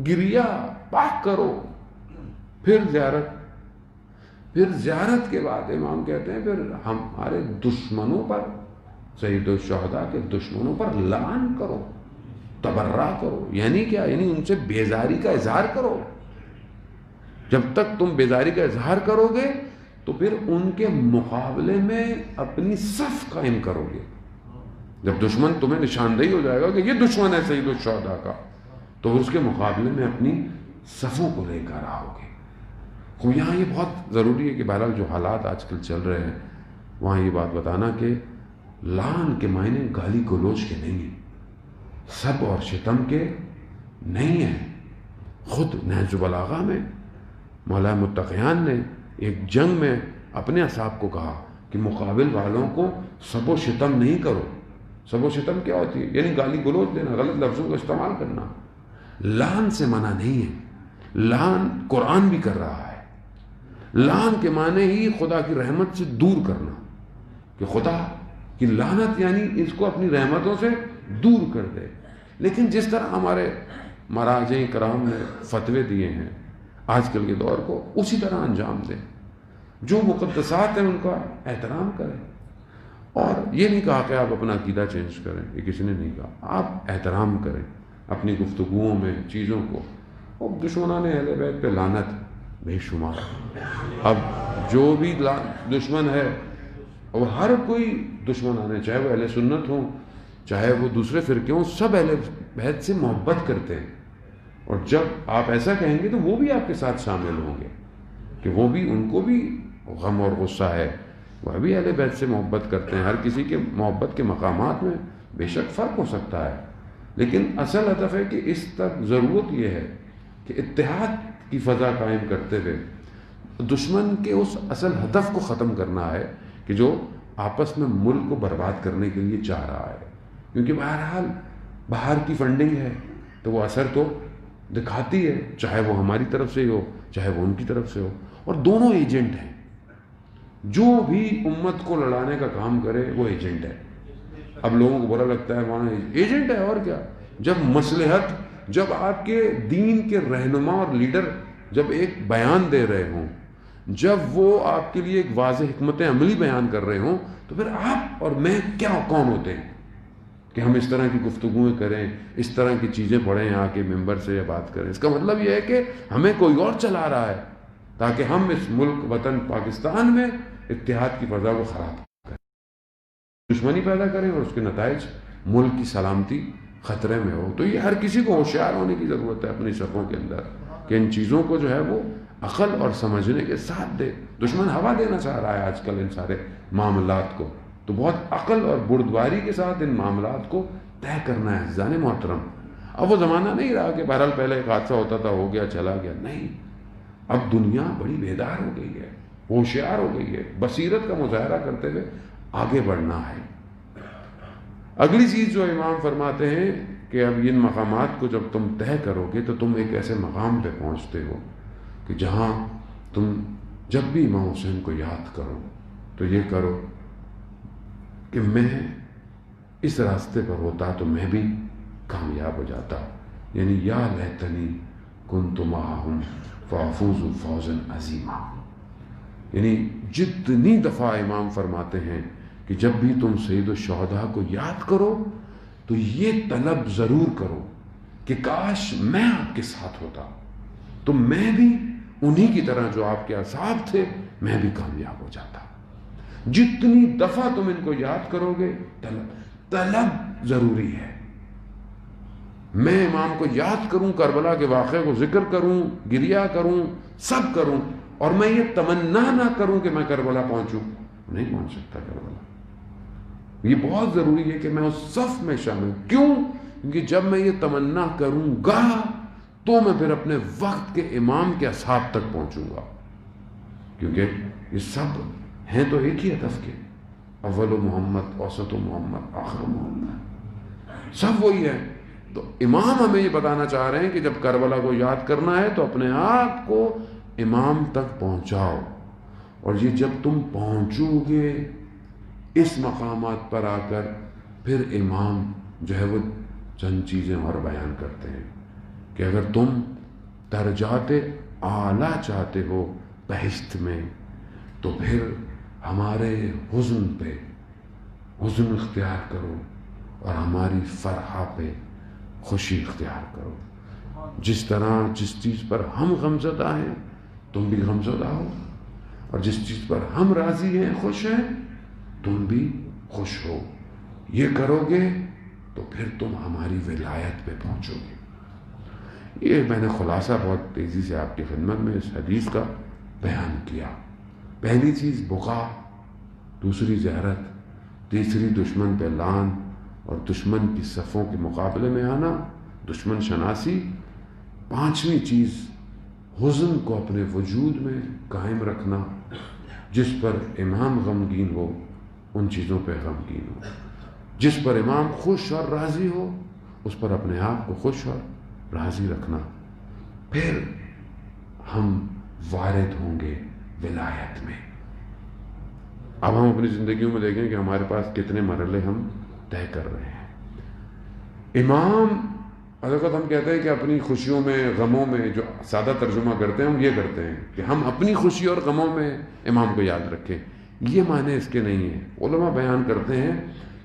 گریا پاک کرو، پھر زیارت. پھر زیارت کے بعد امام کہتے ہیں پھر ہمارے دشمنوں پر، سید الشہداء کے دشمنوں پر لعن کرو، تبرہ کرو. یعنی کیا؟ یعنی ان سے بیزاری کا اظہار کرو. جب تک تم بیزاری کا اظہار کرو گے تو پھر ان کے مقابلے میں اپنی صف قائم کرو گے. جب دشمن تمہیں نشاندہی ہو جائے گا کہ یہ دشمن ہے سید الشہداء کا، تو اس کے مقابلے میں اپنی صفوں کو لے کر آؤ گے. تو یہاں یہ بہت ضروری ہے کہ بہرحال جو حالات آج کل چل رہے ہیں وہاں یہ بات بتانا کہ لعن کے معنی گالی گلوچ کے نہیں ہیں، سب اور شتم کے نہیں ہیں. خود نہج البلاغہ میں مولا متقیان نے ایک جنگ میں اپنے اصحاب کو کہا کہ مقابل والوں کو سب و شتم نہیں کرو. سب و شتم کیا ہوتی ہے؟ یعنی گالی گلوچ دینا، غلط لفظوں کا استعمال کرنا. لعن سے منع نہیں ہے. لعن قرآن بھی کر رہا ہے. لعن کے معنی ہی خدا کی رحمت سے دور کرنا، کہ خدا کی لعنت یعنی اس کو اپنی رحمتوں سے دور کر دے. لیکن جس طرح ہمارے مراجع کرام نے فتوے دیے ہیں آج کل کے دور کو، اسی طرح انجام دیں. جو مقدسات ہیں ان کا احترام کریں. اور یہ نہیں کہا کہ آپ اپنا عقیدہ چینج کریں، یہ کسی نے نہیں کہا. آپ احترام کریں اپنی گفتگوؤں میں چیزوں کو. اور دشمنان اہل بیت پہ لعنت بے شمار. اب جو بھی دشمن ہے، اور ہر کوئی دشمن آنے، چاہے وہ اہل سنت ہوں چاہے وہ دوسرے فرقے ہوں، سب اہل بیت سے محبت کرتے ہیں. اور جب آپ ایسا کہیں گے تو وہ بھی آپ کے ساتھ شامل ہوں گے کہ وہ بھی، ان کو بھی غم اور غصہ ہے، وہ بھی اہل بیت سے محبت کرتے ہیں. ہر کسی کے محبت کے مقامات میں بے شک فرق ہو سکتا ہے، لیکن اصل ہدف ہے کہ اس تک ضرورت یہ ہے کہ اتحاد کی فضا قائم کرتے ہوئے دشمن کے اس اصل ہدف کو ختم کرنا ہے کہ جو آپس میں ملک کو برباد کرنے کے لیے چاہ رہا ہے. کیونکہ بہرحال باہر کی فنڈنگ ہے تو وہ اثر تو دکھاتی ہے، چاہے وہ ہماری طرف سے ہو چاہے وہ ان کی طرف سے ہو. اور دونوں ایجنٹ ہیں. جو بھی امت کو لڑانے کا کام کرے وہ ایجنٹ ہے. اب لوگوں کو برا لگتا ہے وہاں ایجنٹ ہے، اور کیا. جب مصلحت، جب آپ کے دین کے رہنما اور لیڈر جب ایک بیان دے رہے ہوں، جب وہ آپ کے لیے ایک واضح حکمت عملی بیان کر رہے ہوں، تو پھر آپ اور میں کون ہوتے ہیں کہ ہم اس طرح کی گفتگویں کریں، اس طرح کی چیزیں پڑھیں آ کے ممبر سے بات کریں. اس کا مطلب یہ ہے کہ ہمیں کوئی اور چلا رہا ہے تاکہ ہم اس ملک وطن پاکستان میں اتحاد کی فضا کو خراب کریں، دشمنی پیدا کریں، اور اس کے نتائج ملک کی سلامتی خطرے میں ہو. تو یہ ہر کسی کو ہوشیار ہونے کی ضرورت ہے اپنی صفوں کے اندر کہ ان چیزوں کو جو ہے وہ عقل اور سمجھنے کے ساتھ دے. دشمن ہوا دینا چاہ رہا ہے آج کل ان سارے معاملات کو، تو بہت عقل اور بردباری کے ساتھ ان معاملات کو طے کرنا ہے. عزیزان محترم، اب وہ زمانہ نہیں رہا کہ بہرحال پہلے ایک حادثہ ہوتا تھا، ہو گیا چلا گیا. نہیں، اب دنیا بڑی بیدار ہو گئی ہے، ہوشیار ہو گئی ہے. بصیرت کا مظاہرہ کرتے ہوئے آگے بڑھنا ہے. اگلی چیز جو امام فرماتے ہیں کہ اب ان مقامات کو جب تم طے کرو گے تو تم ایک ایسے مقام پہ پہنچتے ہو کہ جہاں تم جب بھی امام حسین کو یاد کرو تو یہ کرو کہ میں اس راستے پر ہوتا تو میں بھی کامیاب ہو جاتا. یعنی یا لیتنی کنت معہم فافوز فوزا عظیما. یعنی جتنی دفعہ امام فرماتے ہیں کہ جب بھی تم سید الشہداء کو یاد کرو تو یہ طلب ضرور کرو کہ کاش میں آپ کے ساتھ ہوتا تو میں بھی انہی کی طرح جو آپ کے اصحاب تھے میں بھی کامیاب ہو جاتا. جتنی دفعہ تم ان کو یاد کرو گے طلب ضروری ہے. میں امام کو یاد کروں، کربلا کے واقعے کو ذکر کروں، گریہ کروں، سب کروں، اور میں یہ تمنا نہ کروں کہ میں کربلا پہنچوں، نہیں پہنچ سکتا کربلا۔ یہ بہت ضروری ہے کہ میں اس صف میں شامل، کیوں؟ کیونکہ جب میں یہ تمنا کروں گا تو میں پھر اپنے وقت کے امام کے اصحاب تک پہنچوں گا، کیونکہ یہ سب ہیں تو ایک ہی ہدف کے، اول محمد، اوسط محمد، آخر محمد، سب وہی ہے۔ تو امام ہمیں یہ بتانا چاہ رہے ہیں کہ جب کربلا کو یاد کرنا ہے تو اپنے آپ کو امام تک پہنچاؤ، اور یہ جب تم پہنچو گے اس مقامات پر آ کر، پھر امام جو ہے وہ چند چیزیں اور بیان کرتے ہیں کہ اگر تم درجات اعلیٰ چاہتے ہو بہشت میں تو پھر ہمارے حزن پہ حزن اختیار کرو اور ہماری فرحہ پہ خوشی اختیار کرو۔ جس طرح جس چیز پر ہم غمزدہ ہیں تم بھی غمزدہ ہو، اور جس چیز پر ہم راضی ہیں، خوش ہیں، تم بھی خوش ہو۔ یہ کرو گے تو پھر تم ہماری ولایت پہ پہنچو گے۔ یہ میں نے خلاصہ بہت تیزی سے آپ کی خدمت میں اس حدیث کا بیان کیا۔ پہلی چیز بقا، دوسری زیارت، تیسری دشمن پہ لعن اور دشمن کی صفوں کے مقابلے میں آنا، دشمن شناسی، پانچویں چیز حزن کو اپنے وجود میں قائم رکھنا، جس پر امام غمگین ہو ان چیزوں پہ غمگین ہو، جس پر امام خوش اور راضی ہو اس پر اپنے آپ کو خوش اور راضی رکھنا، پھر ہم وارد ہوں گے ولایت میں۔ اب ہم اپنی زندگیوں میں دیکھیں کہ ہمارے پاس کتنے مرحلے ہم طے کر رہے ہیں۔ امام حضرت ہم کہتے ہیں کہ اپنی خوشیوں میں، غموں میں، جو سادہ ترجمہ کرتے ہیں ہم یہ کرتے ہیں کہ ہم اپنی خوشی اور غموں میں امام کو یاد رکھیں، یہ معنی اس کے نہیں ہیں۔ علماء بیان کرتے ہیں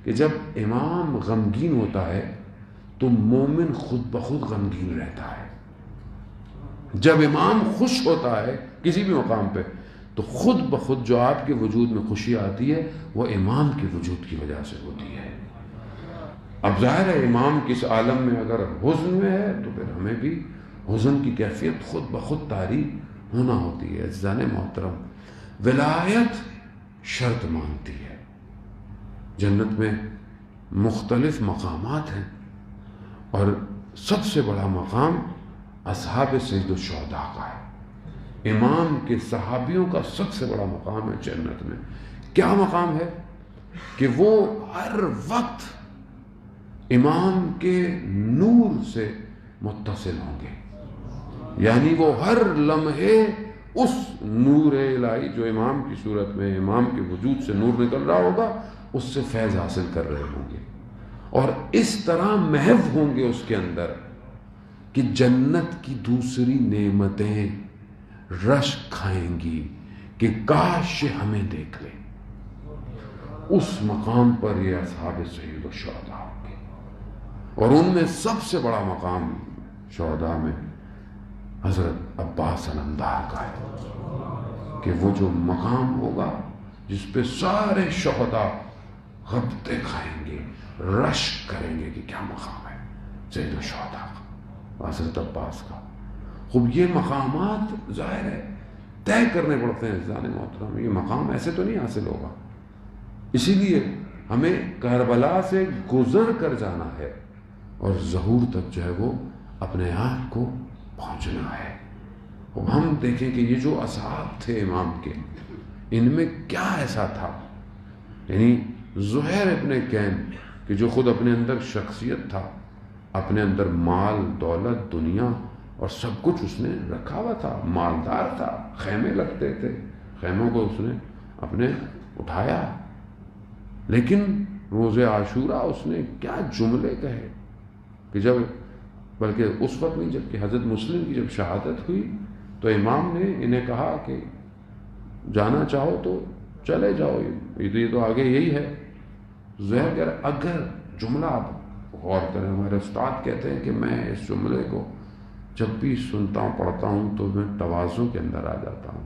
کہ جب امام غمگین ہوتا ہے تو مومن خود بخود غمگین رہتا ہے، جب امام خوش ہوتا ہے کسی بھی مقام پہ تو خود بخود جو آپ کے وجود میں خوشی آتی ہے وہ امام کے وجود کی وجہ سے ہوتی ہے۔ اب ظاہر ہے امام کس عالم میں اگر حزن میں ہے تو پھر ہمیں بھی حزن کی کیفیت خود بخود طاری ہونا ہوتی ہے۔ عزیزان محترم، ولایت شرط مانتی ہے۔ جنت میں مختلف مقامات ہیں اور سب سے بڑا مقام اصحاب سید الشہداء کا ہے۔ امام کے صحابیوں کا سب سے بڑا مقام ہے جنت میں۔ کیا مقام ہے؟ کہ وہ ہر وقت امام کے نور سے متصل ہوں گے، یعنی وہ ہر لمحے اس نور الہی جو امام کی صورت میں امام کے وجود سے نور نکل رہا ہوگا اس سے فیض حاصل کر رہے ہوں گے، اور اس طرح محو ہوں گے اس کے اندر کہ جنت کی دوسری نعمتیں رش کھائیں گی کہ کاش ہمیں دیکھ لیں۔ اس مقام پر یہ اصحاب سید الشہداء ہوں گے، اور ان میں سب سے بڑا مقام شہداء میں حضرت عباس علمدار کا ہے کہ وہ جو مقام ہوگا جس پہ سارے شہداء غبطے کھائیں گے، رش کریں گے کہ کیا مقام ہے سید الشہداء کا، حضرت عباس کا۔ خوب یہ مقامات ظاہر ہے طے کرنے پڑتے ہیں عزیزان محترم، یہ مقام ایسے تو نہیں حاصل ہوگا، اسی لیے ہمیں کربلا سے گزر کر جانا ہے اور ظہور تک جو ہے وہ اپنے آپ کو پہنچنا ہے۔ اب ہم دیکھیں کہ یہ جو اصحاب تھے امام کے، ان میں کیا ایسا تھا، یعنی زہیر ابن کین کہ جو خود اپنے اندر شخصیت تھا، اپنے اندر مال، دولت، دنیا اور سب کچھ اس نے رکھا ہوا تھا، مالدار تھا، خیمے لگتے تھے، خیموں کو اس نے اپنے اٹھایا، لیکن روز عاشورہ اس نے کیا جملے کہے کہ جب، بلکہ اس وقت نہیں جب کہ حضرت مسلم کی جب شہادت ہوئی تو امام نے انہیں کہا کہ جانا چاہو تو چلے جاؤ، یہ تو آگے یہی ہے۔ زہر کہہ رہا اگر جملہ، آپ غور کریں، ہمارے استاد کہتے ہیں کہ میں اس جملے کو جب بھی سنتا ہوں پڑھتا ہوں تو میں تواضع کے اندر آ جاتا ہوں۔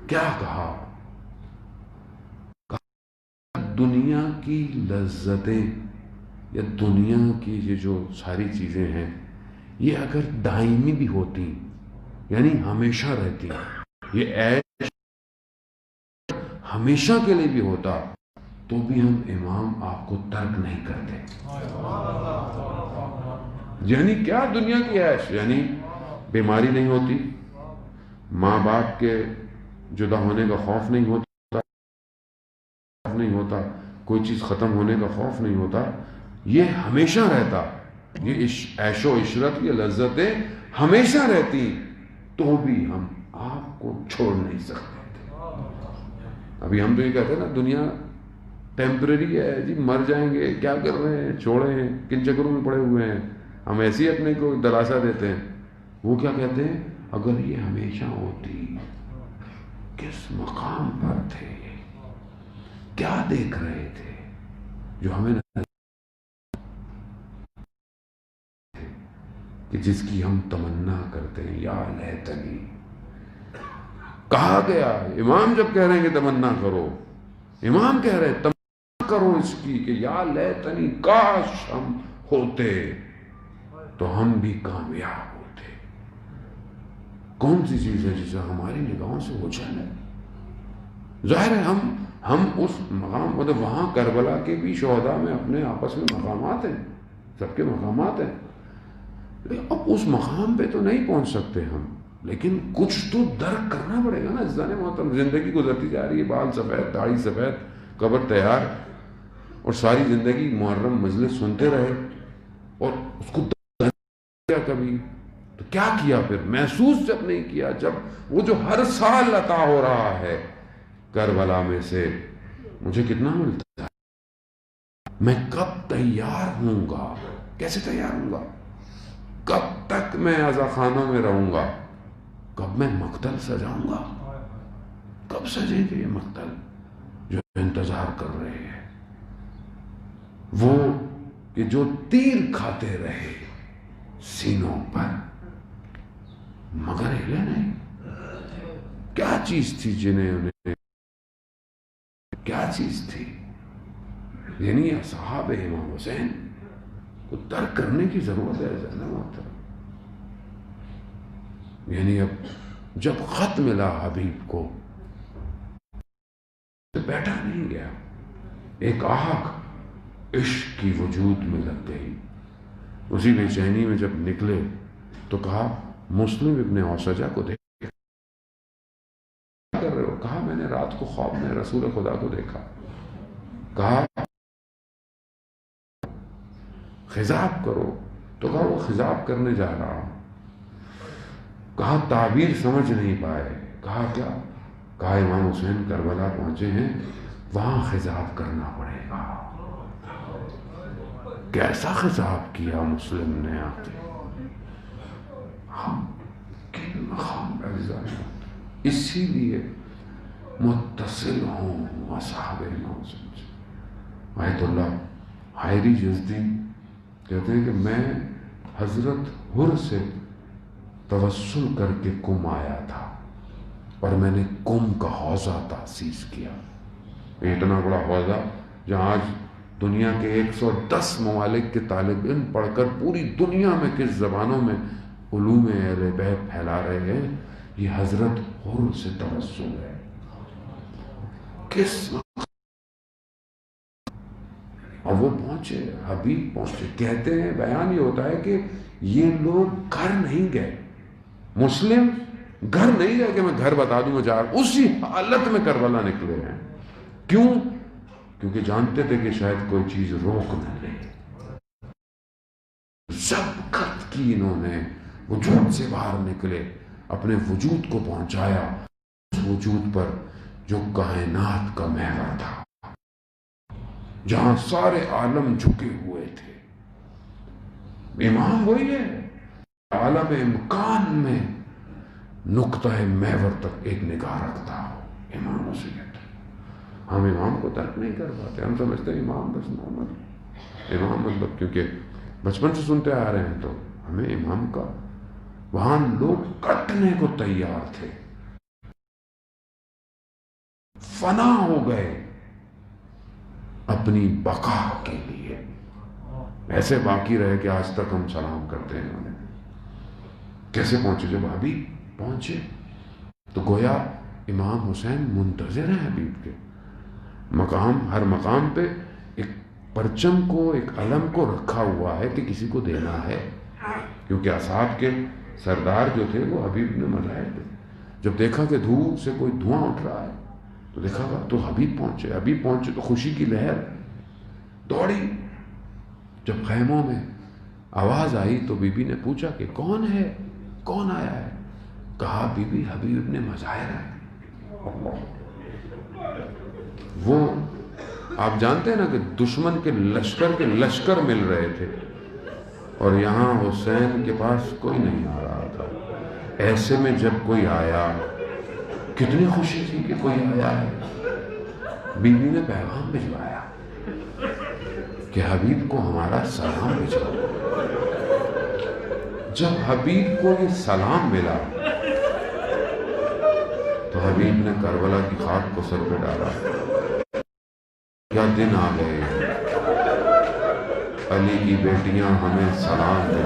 کیا کہا؟ دنیا کی لذتیں یا دنیا کی یہ جو ساری چیزیں ہیں یہ اگر دائمی بھی ہوتی یعنی ہمیشہ رہتی, یہ عیش ہمیشہ کے لیے بھی ہوتا تو بھی ہم امام آپ کو ترک نہیں کرتے. یعنی کیا دنیا کی عیش, یعنی بیماری نہیں ہوتی, ماں باپ کے جدا ہونے کا خوف نہیں ہوتا, کوئی چیز ختم ہونے کا خوف نہیں ہوتا, یہ ہمیشہ رہتا. یہ عیش و عشرت کی لذتیں ہمیشہ رہتی تو بھی ہم آپ کو چھوڑ نہیں سکتے. ابھی ہم تو یہ کہتے ہیں نا دنیا ٹیمپریری ہے جی, مر جائیں گے, کیا کر رہے ہیں, چھوڑیں, کن چکروں میں پڑے ہوئے ہیں. ہم ایسے ہی اپنے کو دلاسا دیتے ہیں. وہ کیا کہتے ہیں, اگر یہ ہمیشہ ہوتی کس مقام پر تھے, کیا دیکھ رہے تھے جو ہمیں کہ جس کی ہم تمنا کرتے ہیں, یا لیتنی. کہا گیا امام جب کہہ رہے ہیں کہ تمنا کرو, امام کہہ رہے ہیں تمنا کرو اس کی کہ یا لیتنی, کاش ہم ہوتے تو ہم بھی کامیاب ہوتے. کون سی چیز ہے جسے ہماری نگاہوں سے اوجھل ہے؟ ظاہر ہے ہم اس مقام, مطلب وہاں کربلا کے بھی شہداء میں اپنے آپس میں مقامات ہیں, سب کے مقامات ہیں. اب اس مقام پہ تو نہیں پہنچ سکتے ہم, لیکن کچھ تو درک کرنا پڑے گا نا. عزیزان محترم, زندگی گزرتی جا رہی ہے, بال سفید, داڑھی سفید, قبر تیار, اور ساری زندگی محرم مجلس سنتے رہے اور اس کو کیا کبھی تو کیا کیا پھر, محسوس جب نہیں کیا, جب وہ جو ہر سال عطا ہو رہا ہے کربلا میں سے مجھے کتنا ملتا ہے, میں کب تیار ہوں گا, کیسے تیار ہوں گا, کب تک میں عزا خانوں میں رہوں گا, کب میں مقتل سجاؤں گا, کب سجیں گے یہ مقتل جو انتظار کر رہے ہیں, وہ کہ جو تیر کھاتے رہے سینوں پر مگر ہلے نہیں. کیا چیز تھی جنہیں انہیں, کیا چیز تھی, یعنی اصحاب امام حسین کو ترک کرنے کی ضرورت ہے زیادہ محترم. یعنی اب جب خط ملا حبیب کو تو بیٹھا نہیں گیا, ایک آگ عشق کی وجود میں لگ گئی. اسی بے چینی میں جب نکلے تو کہا مسلم ابن اوسجہ کو دیکھ کر رہے ہو, کہا میں نے رات کو خواب میں رسول خدا کو دیکھا. کہا خضاب کرو, تو کہا وہ خضاب کرنے جا رہا ہوں. کہا تعبیر سمجھ نہیں پائے. کہا کیا, کہا امام حسین کربلا پہنچے ہیں, وہاں خضاب کرنا پڑے گا. کیسا خضاب کیا مسلم نے آتے, ہم کن مقام عزیزان, اسی لیے متصل ہوں اصحاب امام حسین. آیت اللہ حائری یزدی کہتے ہیں کہ میں حضرت حر سے توسل کر کے کم آیا تھا اور میں نے کم کا حوضہ تاسیس کیا. اتنا بڑا حوضہ جہاں آج دنیا کے 110 ممالک کے طالب علم پڑھ کر پوری دنیا میں کس زبانوں میں علوم اہل بیت پھیلا رہے ہیں, یہ حضرت حر سے توسل ہے. کس اور وہ پہنچے, حبیب پہنچے. کہتے ہیں بیان یہ ہوتا ہے کہ یہ لوگ گھر نہیں گئے, مسلم گھر نہیں گئے کہ میں گھر بتا دوں میں جا رہا, اسی حالت میں کربلا نکلے ہیں. کیوں؟ کیونکہ جانتے تھے کہ شاید کوئی چیز روک نہ لے. ضبط کی انہوں نے, وجود سے باہر نکلے, اپنے وجود کو پہنچایا اس وجود پر جو کائنات کا محور تھا, جہاں سارے عالم جھکے ہوئے تھے. امام وہی ہے, عالم امکان میں نقطہ محور تک ایک نگاہ رکھتا ہو. امام اسے کہتے ہیں. ہم امام کو ترک نہیں کر پاتے, ہم سمجھتے ہیں امام بس نارمل, امام مطلب کیونکہ بچپن سے سنتے آ رہے ہیں تو ہمیں امام کا, وہاں لوگ کٹنے کو تیار تھے, فنا ہو گئے اپنی بقا کے لیے. ایسے باقی رہے کہ آج تک ہم سلام کرتے ہیں انہیں. کیسے پہنچے؟ جب حبیب پہنچے تو گویا امام حسین منتظر ہیں حبیب کے. مقام، ہر مقام پہ ایک پرچم کو، ایک علم کو رکھا ہوا ہے کہ کسی کو دینا ہے، کیونکہ اصحاب کے سردار جو تھے وہ حبیب نے مظاہر تھے. جب دیکھا کہ دھوپ سے کوئی دھواں اٹھ رہا ہے تو دیکھا گا تو حبیب پہنچے. حبیب پہنچے تو خوشی کی لہر دوڑی. جب خیموں میں آواز آئی تو بی بی نے پوچھا کہ کون ہے، کون آیا ہے؟ کہا بی بی حبیب نے مظاہر ہے. وہ آپ جانتے ہیں نا کہ دشمن کے لشکر مل رہے تھے اور یہاں حسین کے پاس کوئی نہیں آ رہا تھا. ایسے میں جب کوئی آیا کتنی خوشی تھی کہ کوئی آیا ہے. بیوی نے پیغام بھجوایا کہ حبیب کو ہمارا سلام بھیجو. جب حبیب کو یہ سلام ملا تو حبیب نے کربلا کی خاک کو سر پہ ڈالا. کیا دن آ گئے، علی کی بیٹیاں ہمیں سلام دے.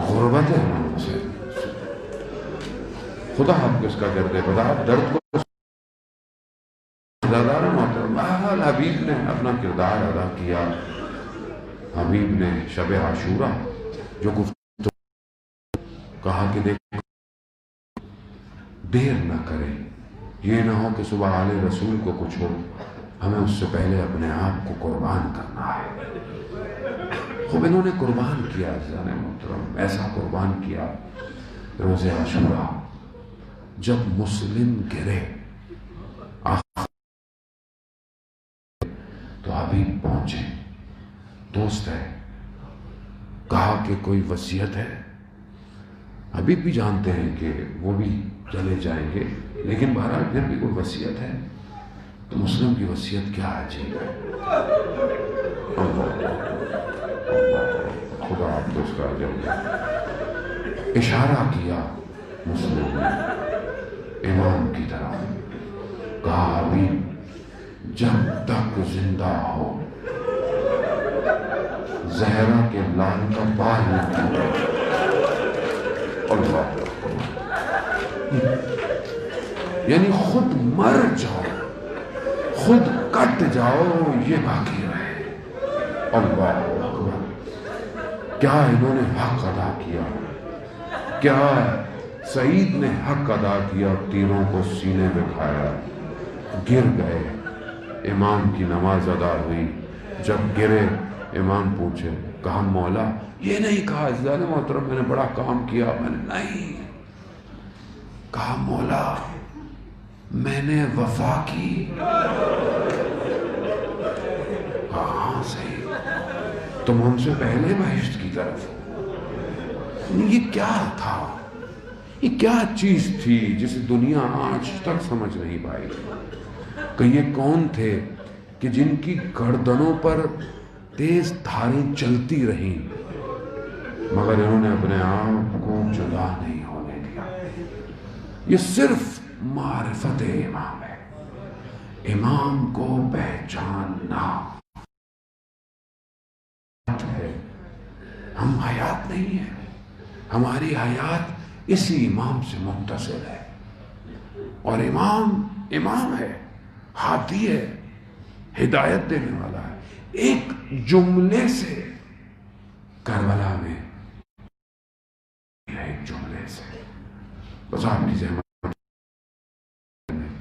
غربت ہے امام حسین. خدا آپ کس کا کردے، خدا آپ درد کو. بہرحال حبیب نے اپنا کردار ادا کیا. حبیب نے شب عاشورہ جو گفتگو کہا کہ دیکھ دیر نہ کرے، یہ نہ ہو کہ صبح آل رسول کو کچھ ہو، ہمیں اس سے پہلے اپنے آپ کو قربان کرنا ہے. خوب انہوں نے قربان کیا عزیزان محترم، ایسا قربان کیا. روز عاشورہ جب مسلم گرے تو حبیب پہنچے. دوست ہے، کہا کہ کوئی وصیت ہے. حبیب بھی جانتے ہیں کہ وہ بھی چلے جائیں گے، لیکن بہرحال پھر بھی کوئی وصیت ہے. تو مسلم کی وصیت کیا عجیب ہے. خدا آپ کو اس کا اجر دے. اشارہ کیا مسلم نے امام کی طرف، کہا حبیب جب تک زندہ ہو زہرا کے لال کا بال نہ ٹوٹے. اللہ، یعنی خود مر جاؤ، خود کٹ جاؤ، یہ باقی رہے. اللہ اکبر، کیا انہوں نے حق ادا کیا، کیا سعید نے حق ادا کیا. تیروں کو سینے میں کھایا، گر گئے. امام کی نماز ادا ہوئی. جب گرے امام پوچھے، کہا مولا. یہ نہیں کہا عزیزان محترم میں نے بڑا کام کیا، میں نے نہیں کہا مولا میں نے وفا کی. ہاں صحیح، تم ہم سے پہلے بہشت کی طرف ہو. یہ کیا تھا، یہ کیا چیز تھی جسے دنیا آج تک سمجھ نہیں پائی کہ یہ کون تھے کہ جن کی گردنوں پر تیز دھاریں چلتی رہیں مگر انہوں نے اپنے آپ کو جدا نہیں ہونے دیا. یہ صرف معرفت امام ہے. امام کو پہچاننا ہے. ہم حیات نہیں ہیں، ہماری حیات اسی امام سے متصل ہے. اور امام ہے، ہادی ہے، ہدایت دینے والا ہے. ایک جملے سے کربلا میں، ایک جملے سے بس آپ کی زحمت،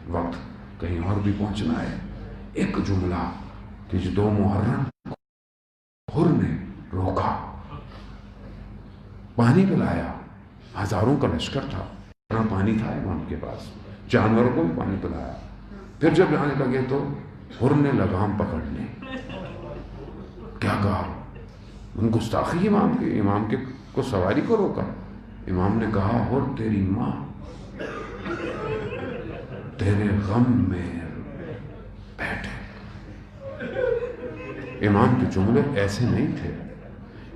وقت کہیں اور بھی پہنچنا ہے. ایک جملہ کہ جو 2 محرم حر نے روکا، پانی پلایا. ہزاروں کا لشکر تھا، پانی تھا امام کے پاس، جانوروں کو بھی پانی پلایا. پھر جب جانے لگے تو حر نے لگام پکڑ لی. کیا کہا؟ ان گستاخی امام کے کو سواری کو روکا. امام نے کہا حر تیری ماں تیرے غم میں بیٹھے. امام کے جملے ایسے نہیں تھے.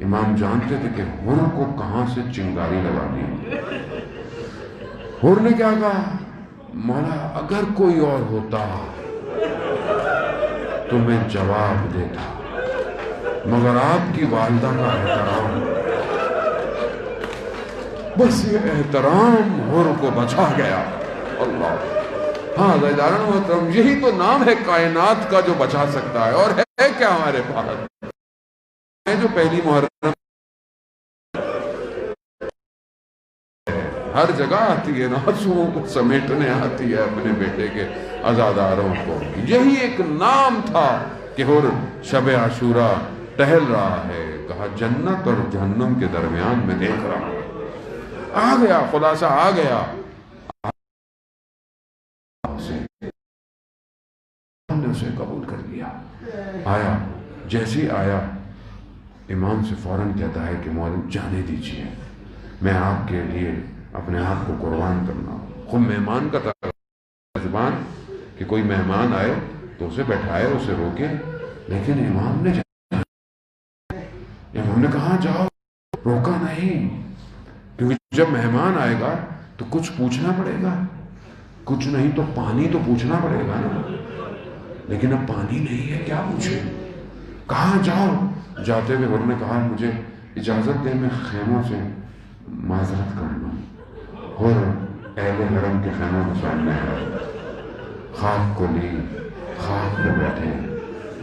امام جانتے تھے کہ حر کو کہاں سے چنگاری لگانی ہے. حر نے کیا کہا؟ مولا اگر کوئی اور ہوتا تو میں جواب دیتا، مگر آپ کی والدہ کا احترام، بس یہ احترام حر کو بچا گیا۔ اللہ، ہاں عزیزان محترم، یہی تو نام ہے کائنات کا جو بچا سکتا ہے، اور ہے کیا ہمارے پاس؟ ہے جو پہلی محرم ہر جگہ آتی ہے، نازوں کو سمیٹنے آتی ہے اپنے بیٹے کے عزاداروں کو۔ یہی ایک نام تھا کہ حر شب عاشورہ ٹہل رہا ہے، کہا جنت اور جہنم کے درمیان میں دیکھ رہا ہوں۔ آ گیا، خلاصہ آ گیا، ہم نے اسے قبول کر لیا۔ آیا، جیسے آیا امام سے فوراً کہتا ہے کہ مولوی جانے دیجیے، میں آپ کے لیے اپنے آپ کو قربان کرنا ہوں۔ خود مہمان کا زبان کہ کوئی مہمان آئے تو اسے بٹھائے، اسے روکے، لیکن امام نے کہا جاؤ، روکا نہیں، کیونکہ جب مہمان آئے گا تو کچھ پوچھنا پڑے گا، کچھ نہیں تو پانی تو پوچھنا پڑے گا نا، لیکن اب پانی نہیں ہے، کیا پوچھے؟ کہاں جاؤ؟ جاتے ہوئے حر نے کہا مجھے اجازت دے میں خیموں سے معذرت کر لوں۔ حر اہل حرم کے خیموں کے سامنے ہے، خاک کو لی، خاک پہ بیٹھے،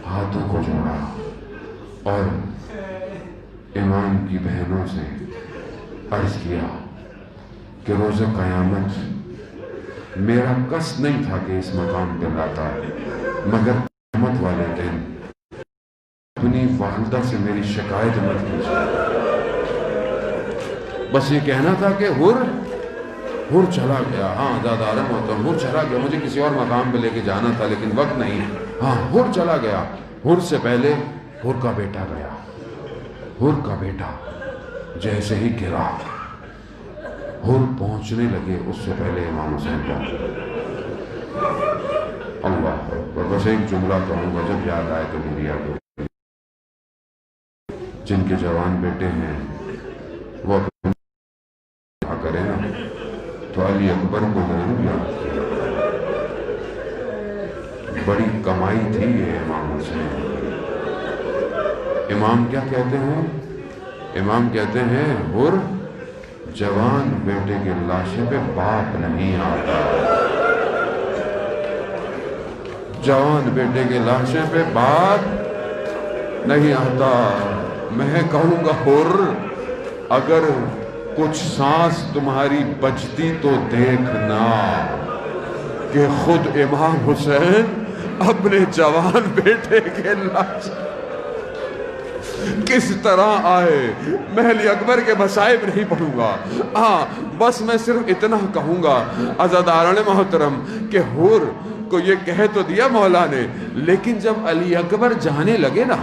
ہاتھوں کو جوڑا اور امام کی بہنوں سے عرض کیا کہ روز قیامت میرا قصد نہیں تھا کہ اس مقام پہ لاتا، مگر قیامت والے دن اپنی والدہ سے میری شکایت مت کیجیے۔ بس یہ کہنا تھا کہ حر چلا گیا۔ ہاں عزاداروں محترم، حر چلا گیا، مجھے کسی اور مقام پہ لے کے جانا تھا لیکن وقت نہیں۔ ہاں حر چلا گیا، حر سے پہلے حر کا بیٹا گیا۔ حر کا بیٹا جیسے ہی گرا، حر پہنچنے لگے اس سے پہلے امام حسین پہنچ گئے۔ اللہ اکبر۔ بس ایک جملہ کہوں گا، جب یاد آئے تو میری یاد ہو، جن کے جوان بیٹے ہیں وہ کیا کرے نا، تو علی اکبر کو ضرور یاد کیا۔ بڑی کمائی تھی یہ امام حسین۔ امام کیا کہتے ہیں؟ امام کہتے ہیں حر جوان بیٹے کے لاشے پہ باپ نہیں آتا، جوان بیٹے کے لاشے پہ باپ نہیں آتا۔ میں کہوں گا حر اگر کچھ سانس تمہاری بچتی تو دیکھنا کہ خود امام حسین اپنے جوان بیٹے کے لاش کس طرح آئے۔ میں علی اکبر کے مصائب نہیں پڑھوں گا، ہاں بس میں صرف اتنا کہوں گا عزاداران محترم کہ حر کو یہ کہہ تو دیا مولا نے، لیکن جب علی اکبر جانے لگے نا،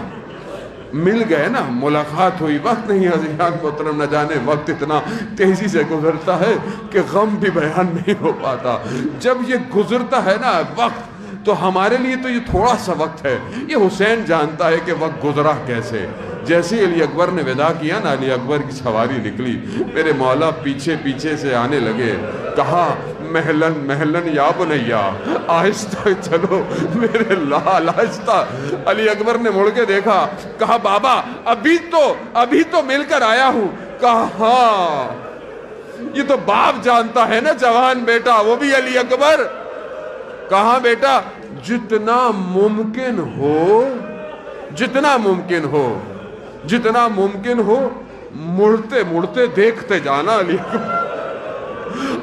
مل گئے نا، ملاقات ہوئی، وقت نہیں عزیزان محترم، نہ جانے وقت اتنا تیزی سے گزرتا ہے کہ غم بھی بیان نہیں ہو پاتا۔ جب یہ گزرتا ہے نا وقت، تو ہمارے لیے تو یہ تھوڑا سا وقت ہے، یہ حسین جانتا ہے کہ وقت گزرا کیسے۔ جیسے علی اکبر نے ودا کیا نا، علی اکبر کی سواری نکلی، میرے مولا پیچھے پیچھے سے آنے لگے، کہا محلن محلن یا بنیا، آہستہ چلو میرے لال، آہستہ۔ علی اکبر نے مڑ کے دیکھا، کہا بابا ابھی تو مل کر آیا ہوں۔ کہا ہاں یہ تو باپ جانتا ہے نا، جوان بیٹا، وہ بھی علی اکبر۔ کہا بیٹا جتنا ممکن ہو مڑتے مڑتے دیکھتے جانا علی اکبر۔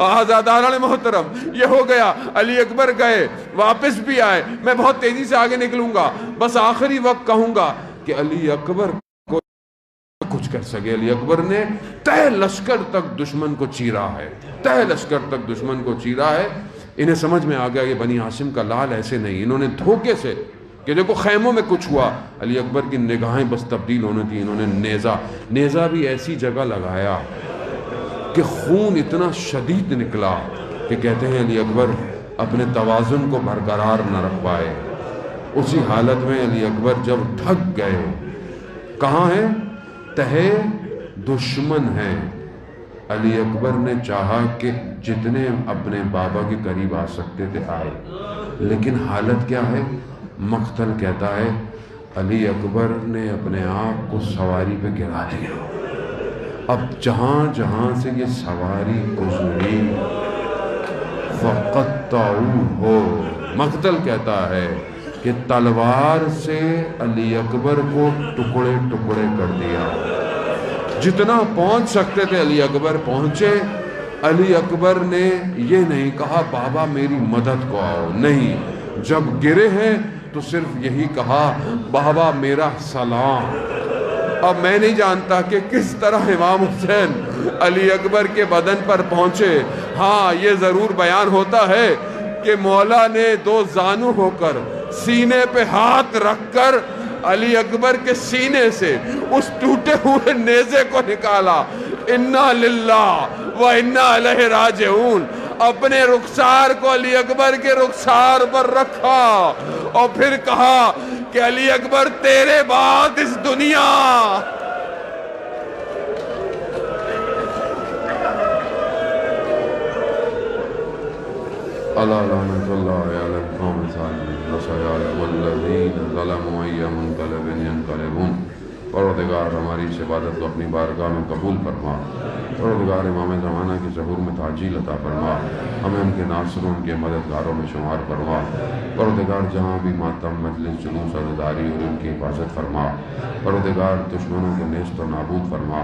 آزاداران محترم، یہ ہو گیا، علی اکبر گئے، واپس بھی آئے، میں بہت تیزی سے آگے نکلوں گا، بس آخری وقت کہوں گا کہ علی اکبر کو کچھ کر سکے۔ علی اکبر نے تہ لشکر تک دشمن کو چیرا ہے، تہ لشکر تک دشمن کو چیرا ہے۔ انہیں سمجھ میں آ گیا یہ بنی ہاشم کا لال ایسے نہیں، انہوں نے دھوکے سے کہ دیکھو خیموں میں کچھ ہوا، علی اکبر کی نگاہیں بس تبدیل ہونے تھی، انہوں نے نیزہ بھی ایسی جگہ لگایا کہ خون اتنا شدید نکلا کہ کہتے ہیں علی اکبر اپنے توازن کو برقرار نہ رکھ پائے۔ اسی حالت میں علی اکبر جب تھک گئے، کہاں ہیں؟ تہے دشمن ہیں۔ علی اکبر نے چاہا کہ جتنے اپنے بابا کے قریب آ سکتے تھے آئے، لیکن حالت کیا ہے؟ مقتل کہتا ہے علی اکبر نے اپنے آپ کو سواری پہ گرا دیا. اب جہاں جہاں سے یہ سواری گزری فقطعوہ، مقتل کہتا ہے کہ تلوار سے علی اکبر کو ٹکڑے ٹکڑے کر دیا. جتنا پہنچ سکتے تھے علی اکبر پہنچے. علی اکبر نے یہ نہیں کہا بابا میری مدد کو آؤ، نہیں، جب گرے ہیں تو صرف یہی کہا بابا میرا سلام. اب میں نہیں جانتا کہ کس طرح امام حسین علی اکبر کے بدن پر پہنچے. ہاں یہ ضرور بیان ہوتا ہے کہ مولا نے دو زانو ہو کر سینے پہ ہاتھ رکھ کر علی اکبر کے سینے سے اس ٹوٹے ہوئے نیزے کو نکالا. انا للہ و انا الیہ راجعون. اپنے رخسار کو علی اکبر کے رخسار پر رکھا اور پھر کہا کہ علی اکبر تیرے بعد اس دنیا اللہ لعنت اللہ علی القوم الظالمین وسيعلم الذین ظلموا أي منقلب ينقلبون. پروردگار ہماری اس عبادت کو اپنی بارگاہ میں قبول فرما. پروردگار امام زمانہ کے ظہور میں تعجیل عطا فرما. ہمیں ان کے ناصروں ان کے مددگاروں میں شمار فرما. پروردگار جہاں بھی ماتم مجلس جلوس عزاداری اور ان کی حفاظت فرما. پروردگار دشمنوں کو نیست و نابود فرما.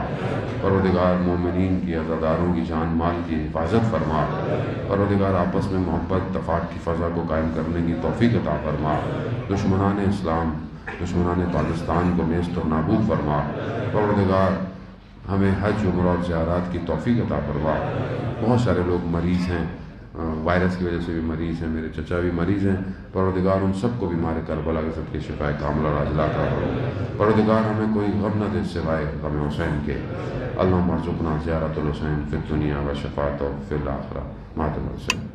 پروردگار مومنین کی عزاداروں کی جان مال کی حفاظت فرما. پروردگار آپس میں محبت اتفاق کی فضا کو قائم کرنے کی توفیق عطا فرما. دشمنان اسلام دشمنان پاکستان کو نیست و نابود فرما. پروردگار ہمیں حج عمرہ اور زیارات کی توفیق عطا فرما. بہت سارے لوگ مریض ہیں، وائرس کی وجہ سے بھی مریض ہیں، میرے چچا بھی مریض ہیں. پروردگار ان سب کو بیمار کربلا کے سب کے شفاء کاملہ اور عاجلہ عطا فرما. پروردگار ہمیں کوئی غم نہ دے سوائے غم حسین کے. اللہم ارزقنا زیارت الحسین فی الدنیا و شفاعتہ فی الآخرہ. ماتم حسین.